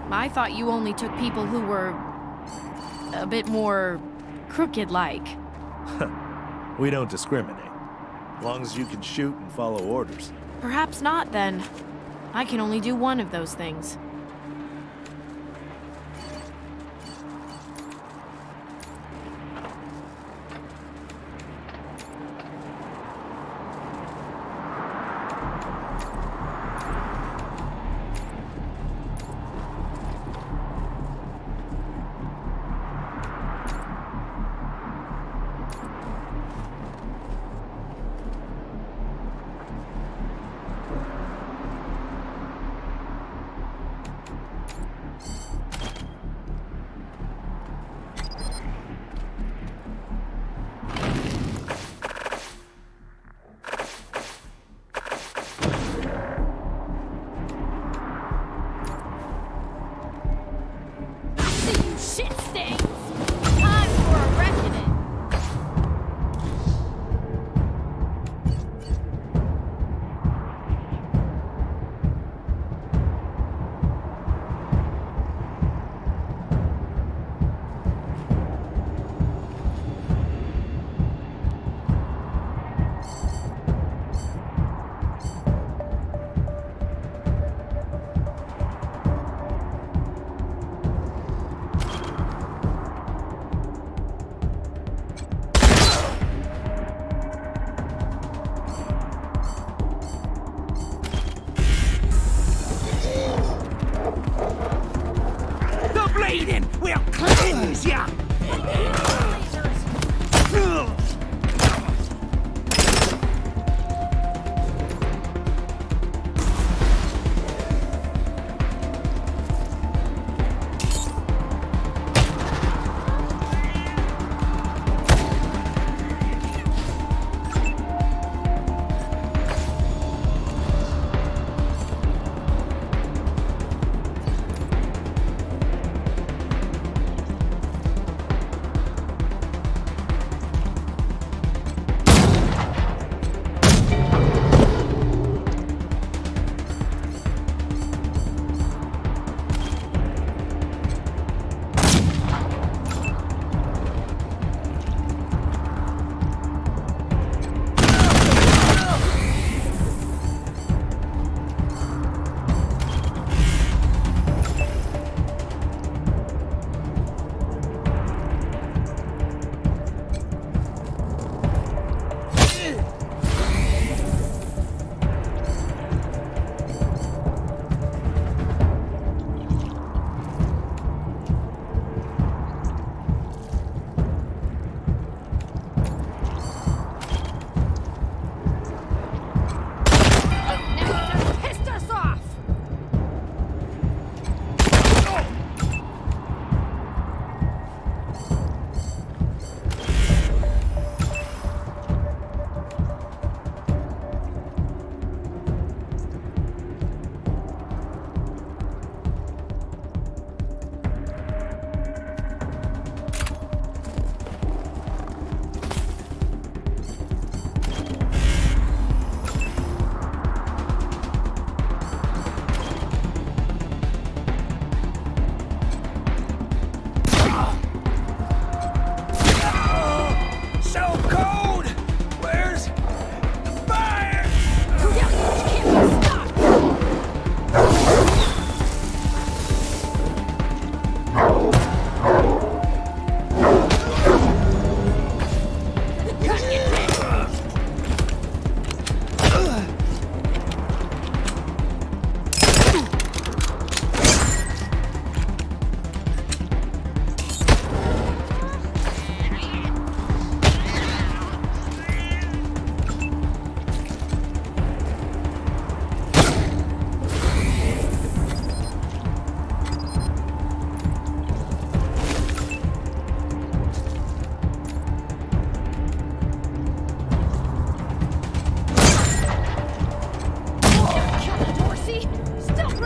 I thought you only took people who were a bit more crooked-like. We don't discriminate, as long as you can shoot and follow orders. Perhaps not, then. I can only do one of those things.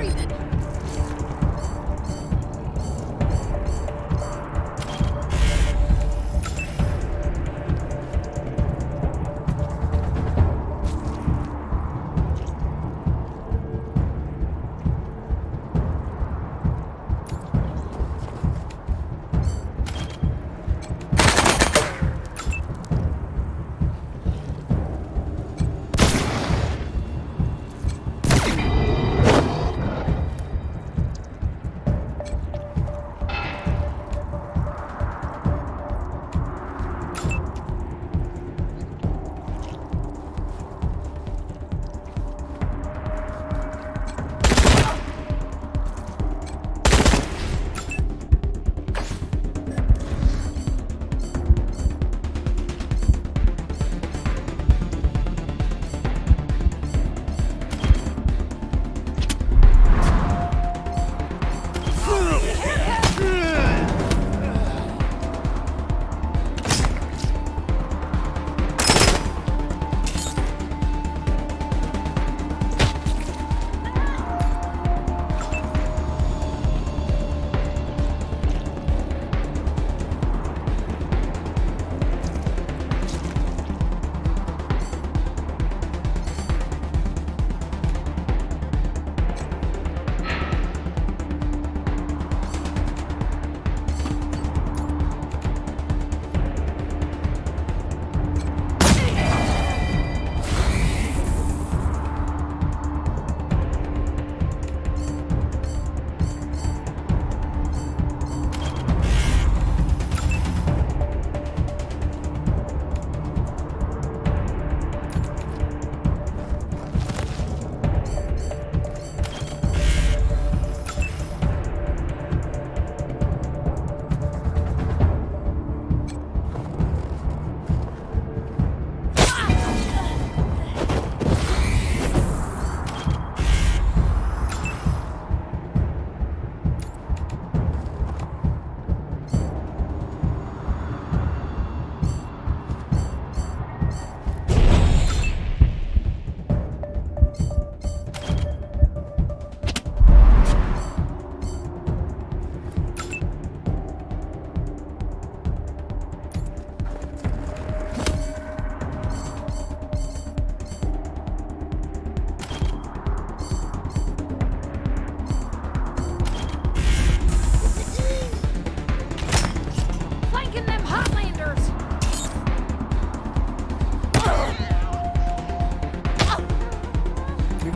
breathing.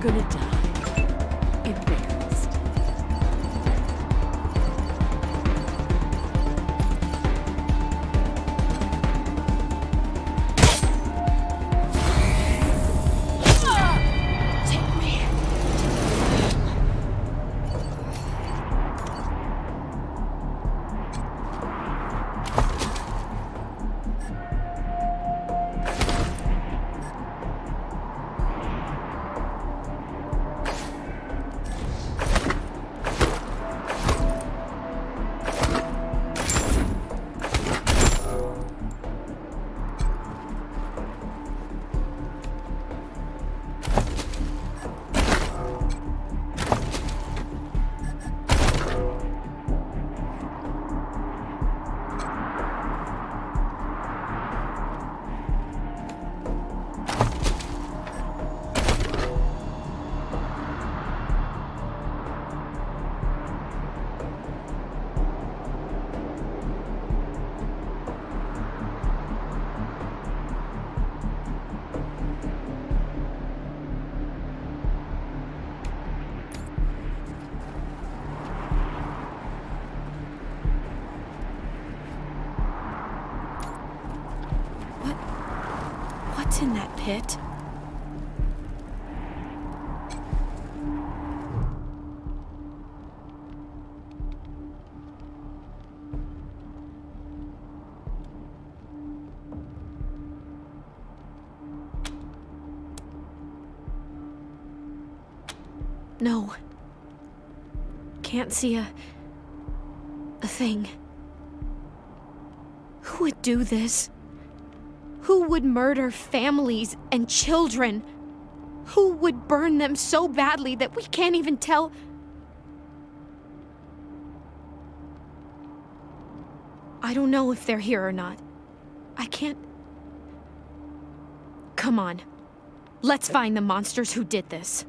Gonna die. Embarrassed. Take me. What's in that pit? No. Can't see a thing. Who would do this? Who would murder families and children? Who would burn them so badly that we can't even tell I don't know if they're here or not. I can't... Come on. Let's find the monsters who did this.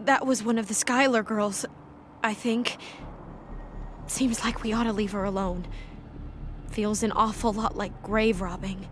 That was one of the Skylar girls, I think. Seems like we ought to leave her alone. Feels an awful lot like grave robbing.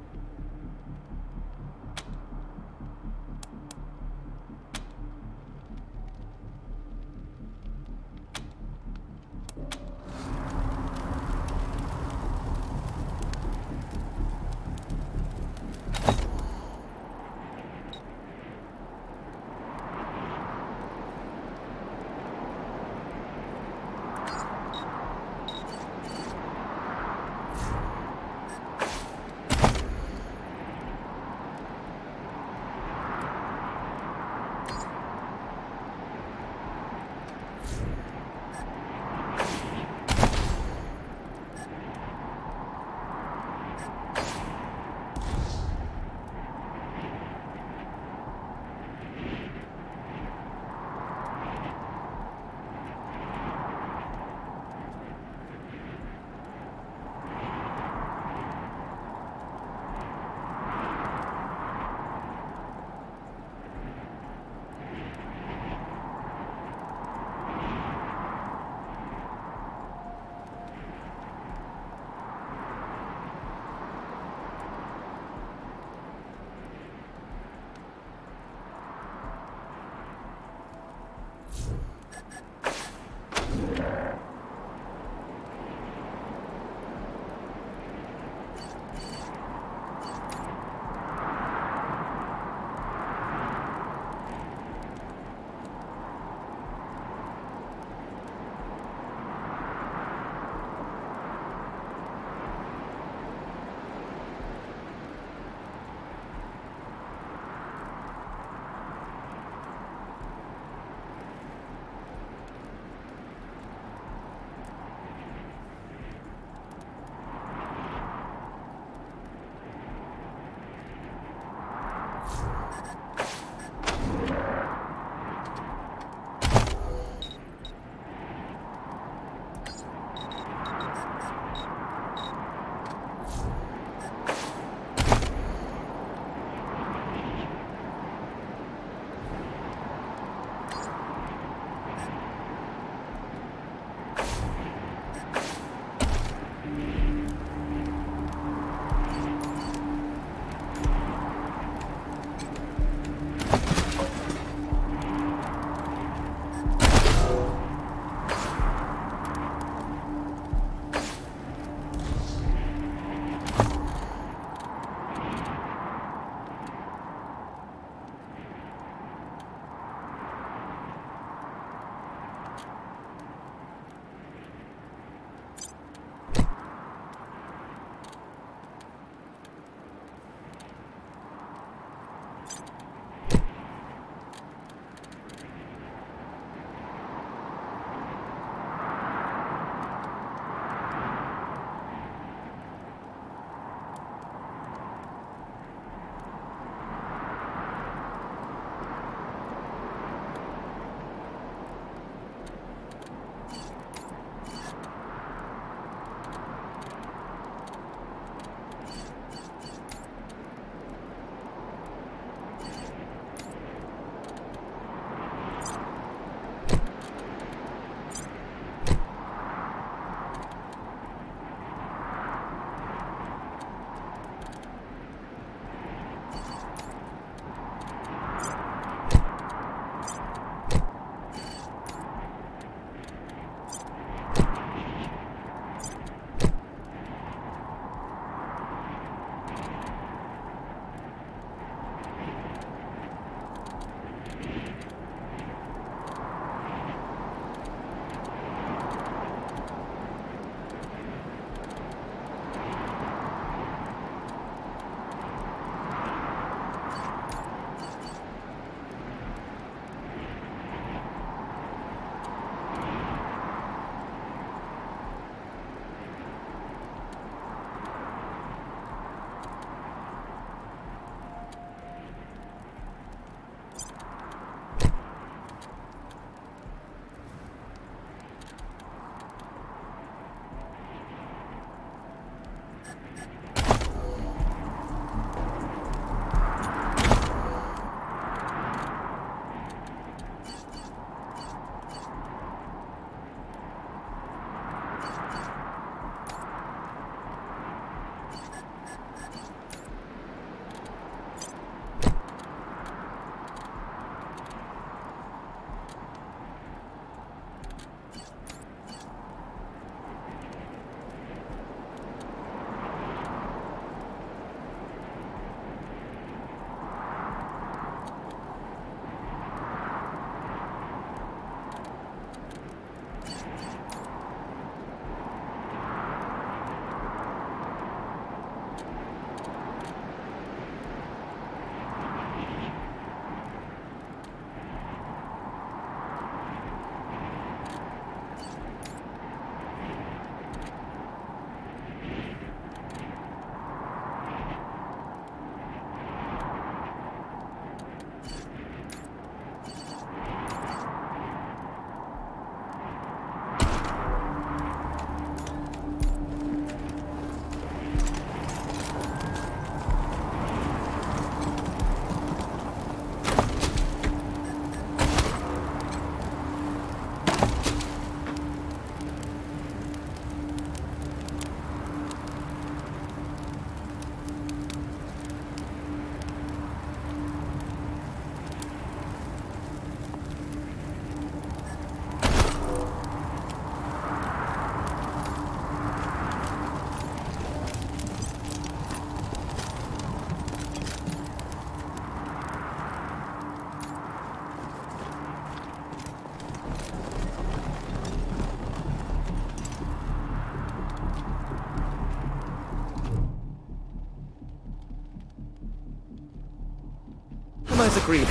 As agreed,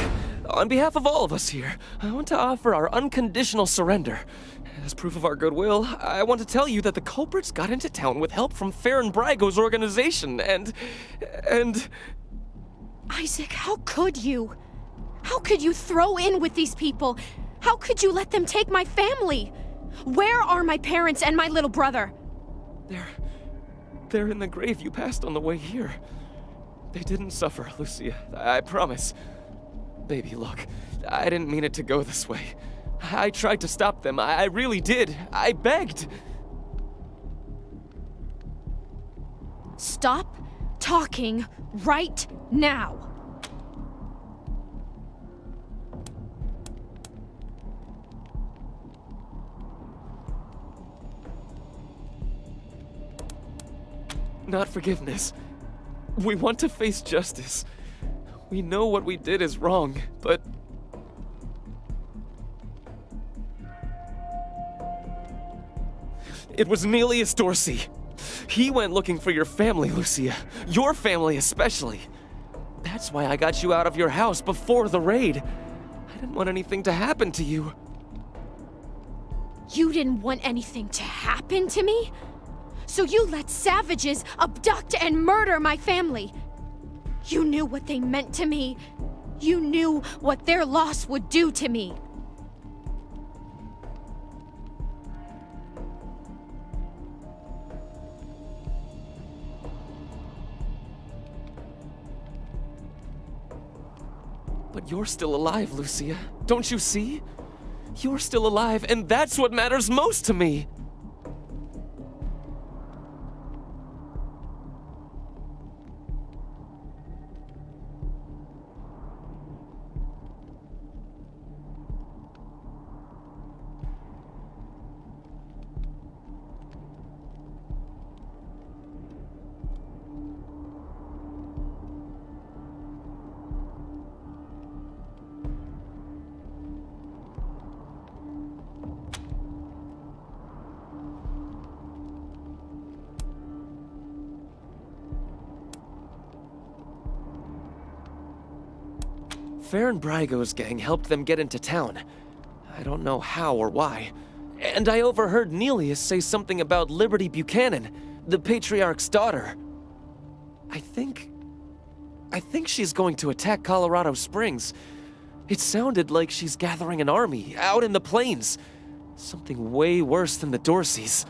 on behalf of all of us here, I want to offer our unconditional surrender. As proof of our goodwill, I want to tell you that the culprits got into town with help from Farron Brygo's organization, and... Isaac, how could you? How could you throw in with these people? How could you let them take my family? Where are my parents and my little brother? They're in the grave you passed on the way here. They didn't suffer, Lucia, I promise. Baby, look, I didn't mean it to go this way. I tried to stop them, I really did. I begged. Stop talking right now. Not forgiveness. We want to face justice. We know what we did is wrong, but... It was Nelius Dorsey. He went looking for your family, Lucia. Your family especially. That's why I got you out of your house before the raid. I didn't want anything to happen to you. You didn't want anything to happen to me? So you let savages abduct and murder my family. You knew what they meant to me. You knew what their loss would do to me. But you're still alive, Lucia. Don't you see? You're still alive, and that's what matters most to me. Farron Brygo's gang helped them get into town. I don't know how or why. And I overheard Nelius say something about Liberty Buchanan, the Patriarch's daughter. I think she's going to attack Colorado Springs. It sounded like she's gathering an army out in the plains. Something way worse than the Dorseys.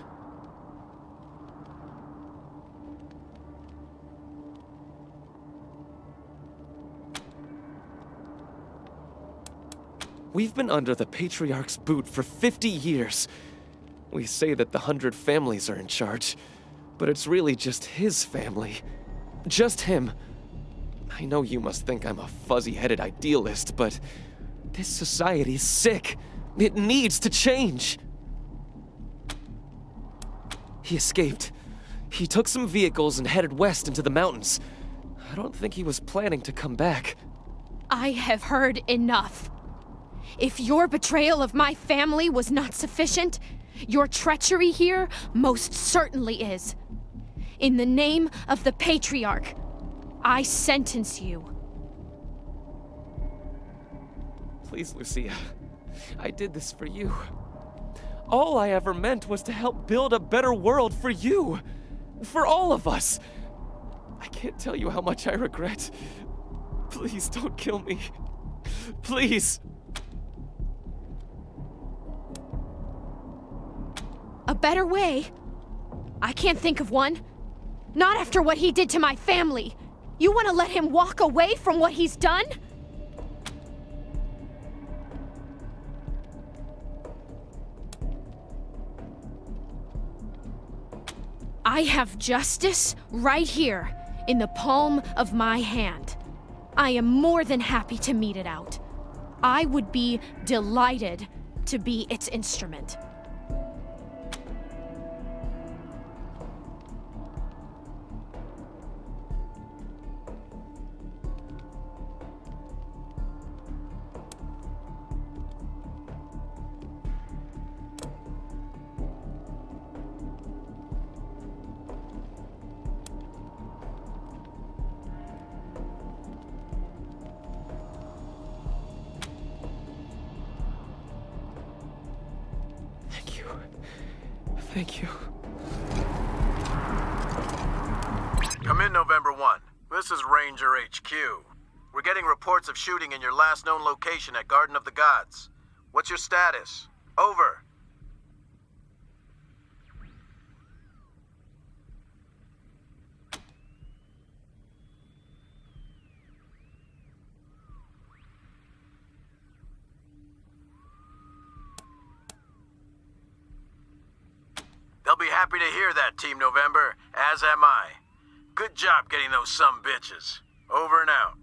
We've been under the Patriarch's boot for 50 years. We say that the 100 families are in charge, but it's really just his family. Just him. I know you must think I'm a fuzzy-headed idealist, but this society's sick. It needs to change. He escaped. He took some vehicles and headed west into the mountains. I don't think he was planning to come back. I have heard enough. If your betrayal of my family was not sufficient, your treachery here most certainly is. In the name of the Patriarch, I sentence you. Please, Lucia. I did this for you. All I ever meant was to help build a better world for you. For all of us. I can't tell you how much I regret. Please don't kill me. Please. A better way? I can't think of one. Not after what he did to my family. You want to let him walk away from what he's done? I have justice right here in the palm of my hand. I am more than happy to mete it out. I would be delighted to be its instrument. Thank you. Come in, November 1. This is Ranger HQ. We're getting reports of shooting in your last known location at Garden of the Gods. What's your status? Over. They'll be happy to hear that, Team November, as am I. Good job getting those sumbitches. Over and out.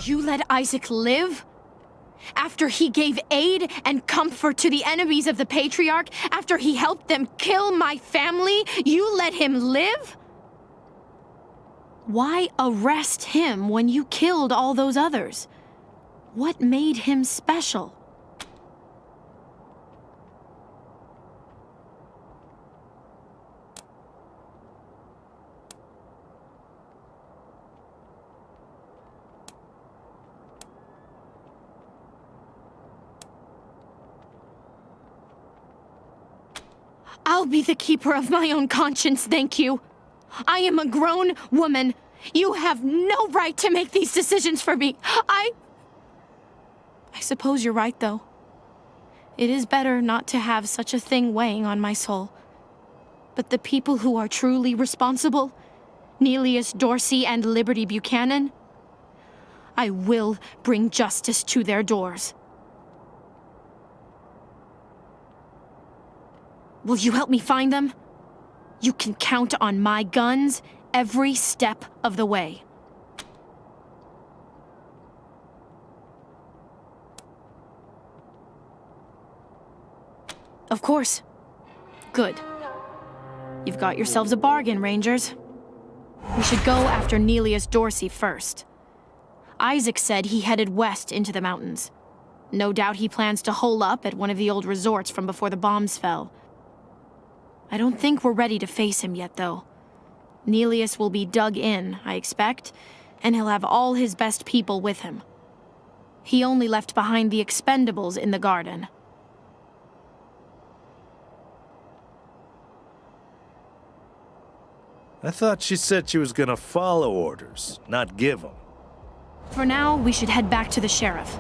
You let Isaac live? After he gave aid and comfort to the enemies of the Patriarch? After he helped them kill my family? You let him live? Why arrest him when you killed all those others? What made him special? I'll be the keeper of my own conscience, thank you. I am a grown woman. You have no right to make these decisions for me. I suppose you're right, though. It is better not to have such a thing weighing on my soul. But the people who are truly responsible, Neelius Dorsey and Liberty Buchanan, I will bring justice to their doors. Will you help me find them? You can count on my guns every step of the way. Of course. Good. You've got yourselves a bargain, Rangers. We should go after Neelius Dorsey first. Isaac said he headed west into the mountains. No doubt he plans to hole up at one of the old resorts from before the bombs fell. I don't think we're ready to face him yet, though. Nelius will be dug in, I expect, and he'll have all his best people with him. He only left behind the expendables in the garden. I thought she said she was gonna follow orders, not give them. For now, we should head back to the sheriff.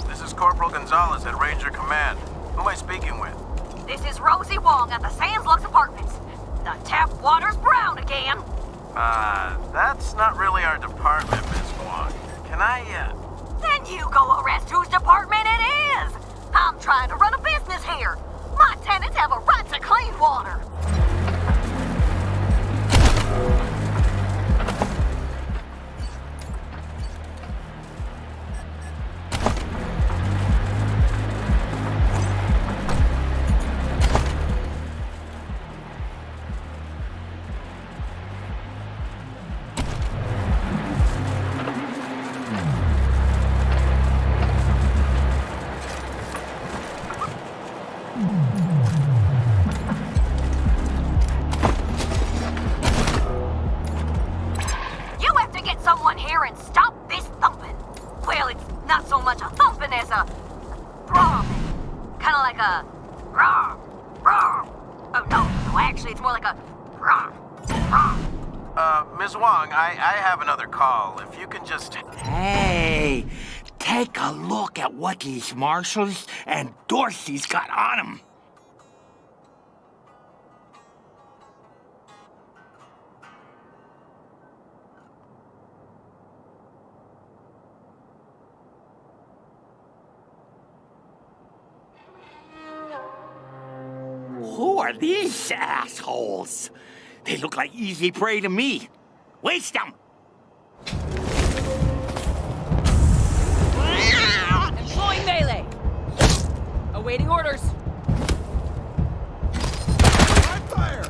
This is Corporal Gonzalez at Ranger Command. Who am I speaking with? This is Rosie Wong at the Sands Lux Apartments. The tap water's brown again. That's not really our department, Miss Wong. Can I, Then you go arrest whose department it is. I'm trying to run a business here. My tenants have a right to clean water. Ms. Wong, I have another call. If you can just... Hey, take a look at what these marshals and Dorsey's got on them. Who are these assholes? They look like easy prey to me. Waste them! Employing melee. Awaiting orders. Fire!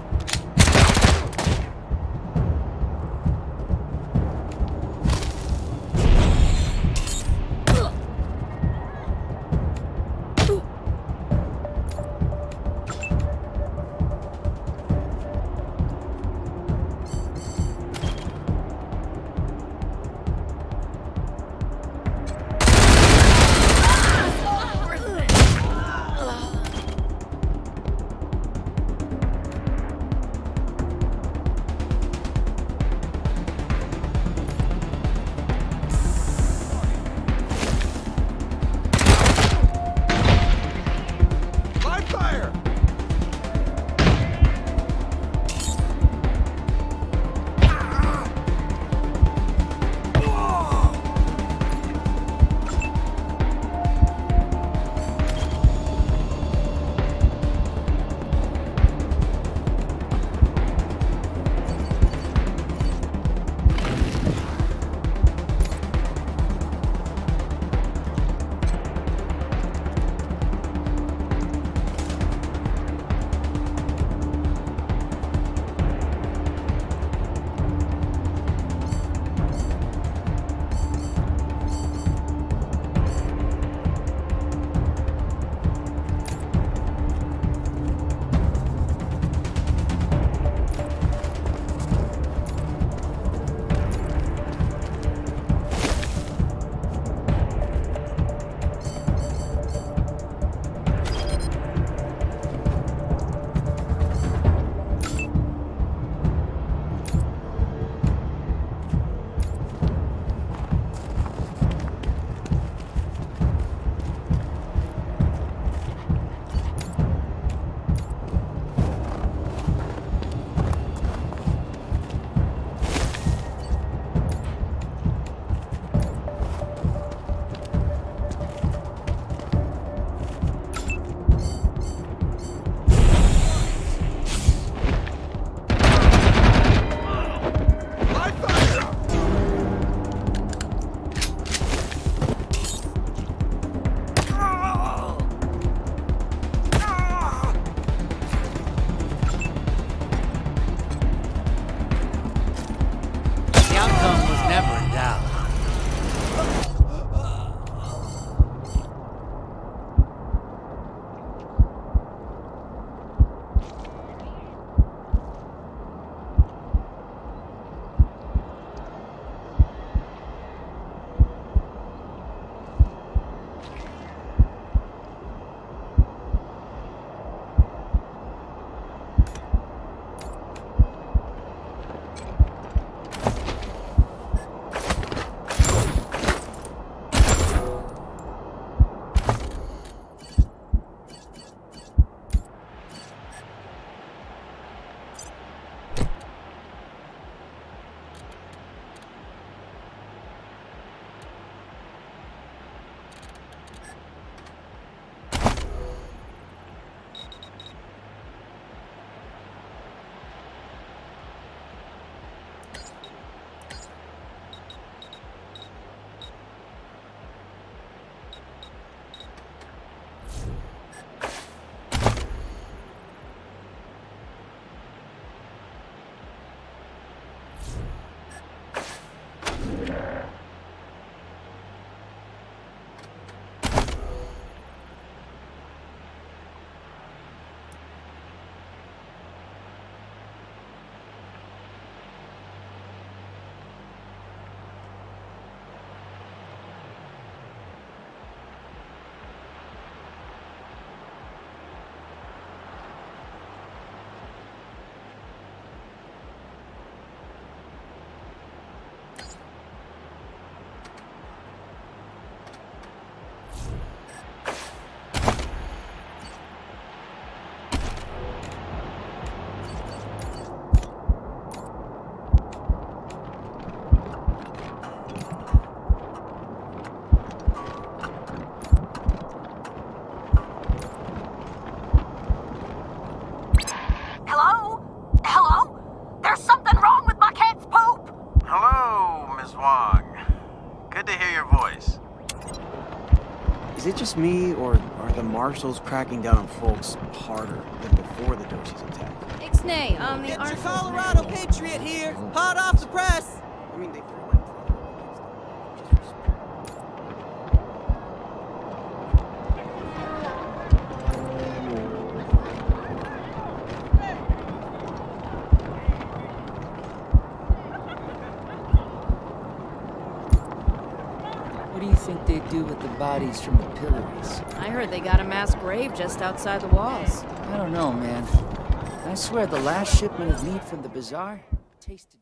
Is it just me, or are the marshals cracking down on folks harder than before the Dorseys attack? Ixnay, the It's your Colorado Patriot here, hot off the press. I mean, they What do you think they do with the bodies from the pillories? I heard they got a mass grave just outside the walls. I don't know, man. I swear the last shipment of meat from the bazaar tasted...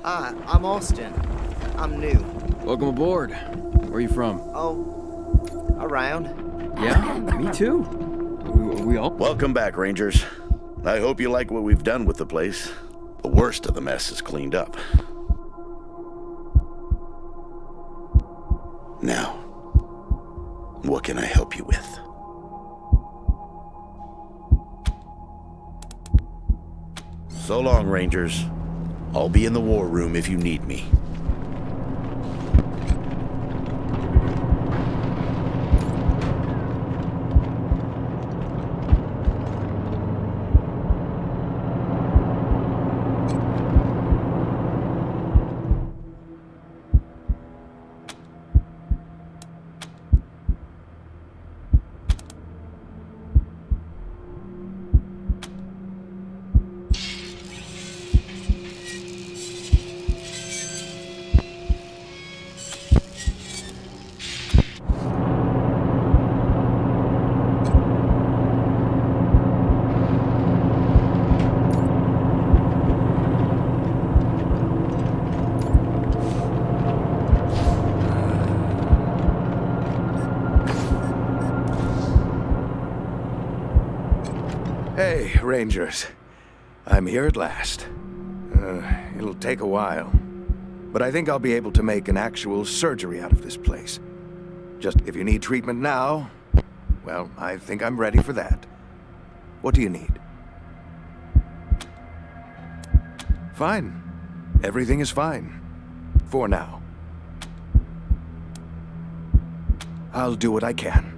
Hi, I'm Austin. I'm new. Welcome aboard. Where are you from? Oh, around. Yeah, me too. We all... Welcome back, Rangers. I hope you like what we've done with the place. The worst of the mess is cleaned up. Now, what can I help you with? So long, Rangers. I'll be in the war room if you need me. Hey, Rangers. I'm here at last. It'll take a while, but I think I'll be able to make an actual surgery out of this place. Just if you need treatment now, well, I think I'm ready for that. What do you need? Fine. Everything is fine. For now. I'll do what I can.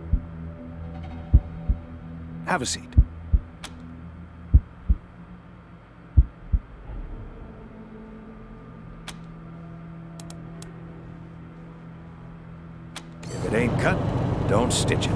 Have a seat. If it ain't cut, don't stitch it.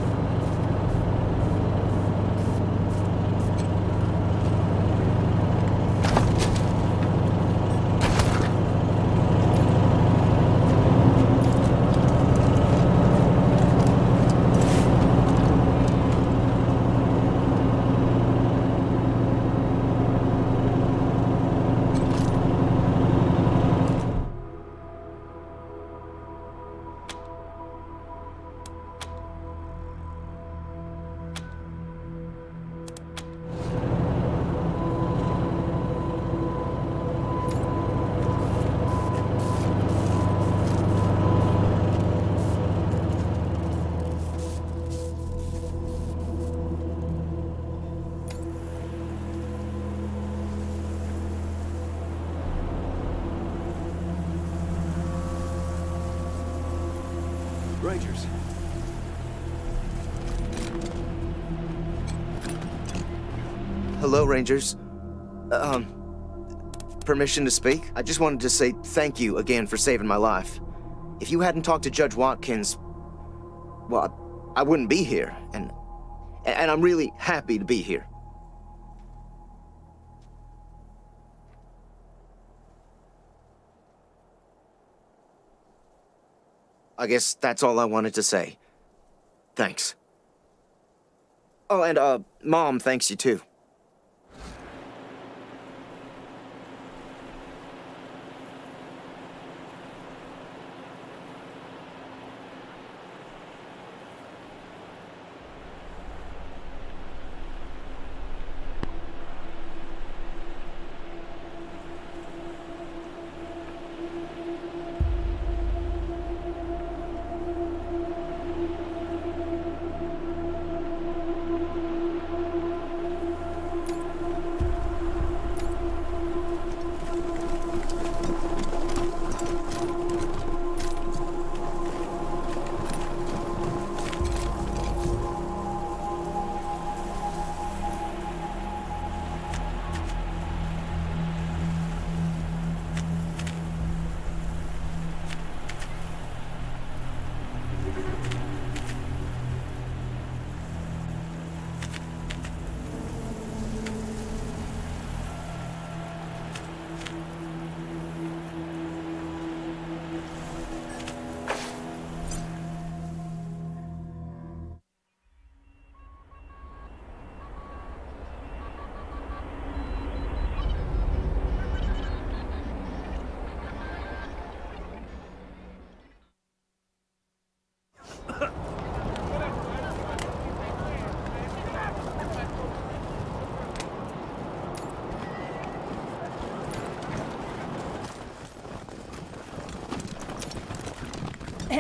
Rangers. Hello, Rangers. Permission to speak? I just wanted to say thank you again for saving my life. If you hadn't talked to Judge Watkins, well, I wouldn't be here, and I'm really happy to be here. I guess that's all I wanted to say. Thanks. Oh, and, Mom thanks you too.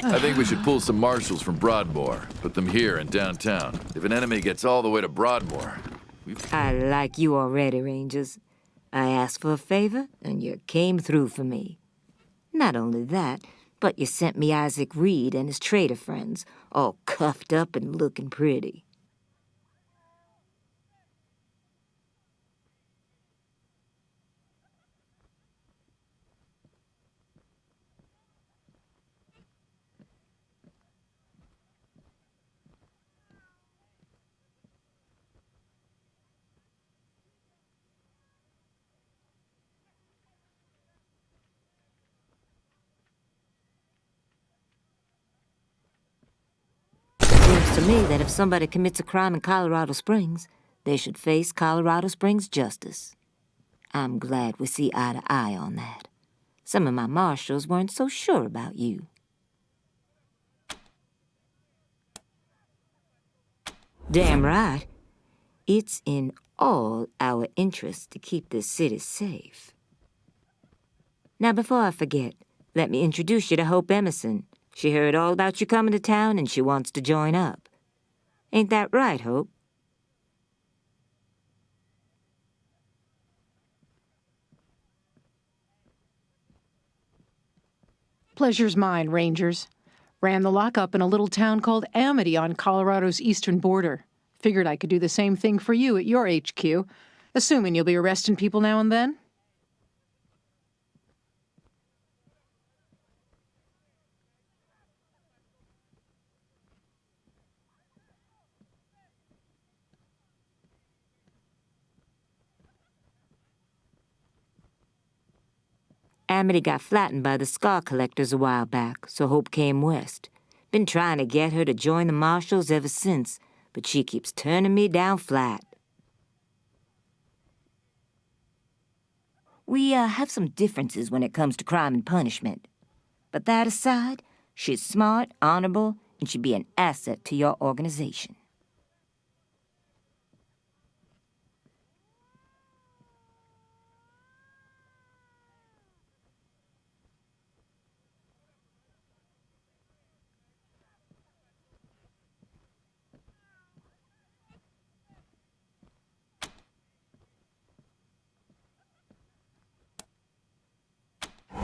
I think we should pull some marshals from Broadmoor, put them here in downtown. If an enemy gets all the way to Broadmoor, I like you already, Rangers. I asked for a favor, and you came through for me. Not only that, but you sent me Isaac Reed and his traitor friends, all cuffed up and looking pretty. Seems to me that if somebody commits a crime in Colorado Springs, they should face Colorado Springs justice. I'm glad we see eye to eye on that. Some of my marshals weren't so sure about you. Damn right. It's in all our interests to keep this city safe. Now, before I forget, let me introduce you to Hope Emerson. She heard all about you coming to town and she wants to join up. Ain't that right, Hope? Pleasure's mine, Rangers. Ran the lockup in a little town called Amity on Colorado's eastern border. Figured I could do the same thing for you at your HQ, assuming you'll be arresting people now and then. Amity got flattened by the scar collectors a while back, so Hope came west. Been trying to get her to join the marshals ever since, but she keeps turning me down flat. We have some differences when it comes to crime and punishment. But that aside, she's smart, honorable, and she'd be an asset to your organization.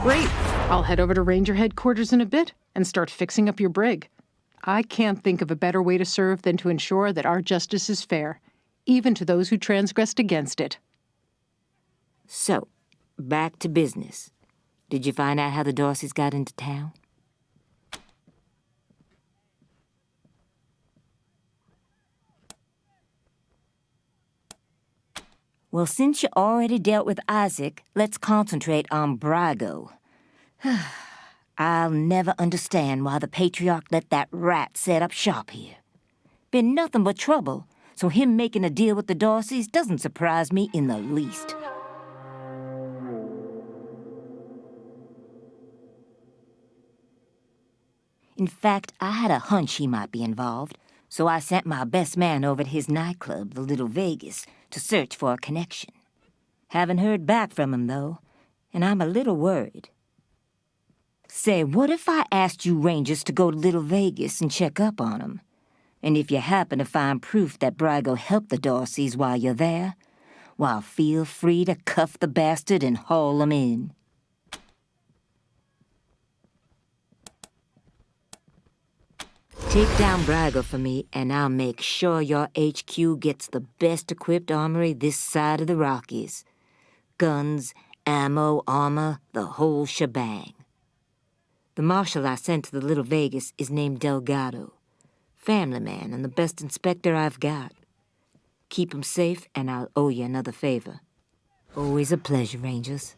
Great. I'll head over to Ranger headquarters in a bit and start fixing up your brig. I can't think of a better way to serve than to ensure that our justice is fair, even to those who transgressed against it. So, back to business. Did you find out how the Dorseys got into town? Well, since you already dealt with Isaac, let's concentrate on Brago. I'll never understand why the Patriarch let that rat set up shop here. Been nothing but trouble, so him making a deal with the Dorseys doesn't surprise me in the least. In fact, I had a hunch he might be involved, so I sent my best man over to his nightclub, the Little Vegas, to search for a connection. Haven't heard back from him, though, and I'm a little worried. Say, what if I asked you Rangers to go to Little Vegas and check up on him? And if you happen to find proof that Brago helped the Dorseys while you're there, well, feel free to cuff the bastard and haul him in. Take down Brago for me, and I'll make sure your HQ gets the best-equipped armory this side of the Rockies. Guns, ammo, armor, the whole shebang. The marshal I sent to the Little Vegas is named Delgado. Family man and the best inspector I've got. Keep him safe, and I'll owe you another favor. Always a pleasure, Rangers.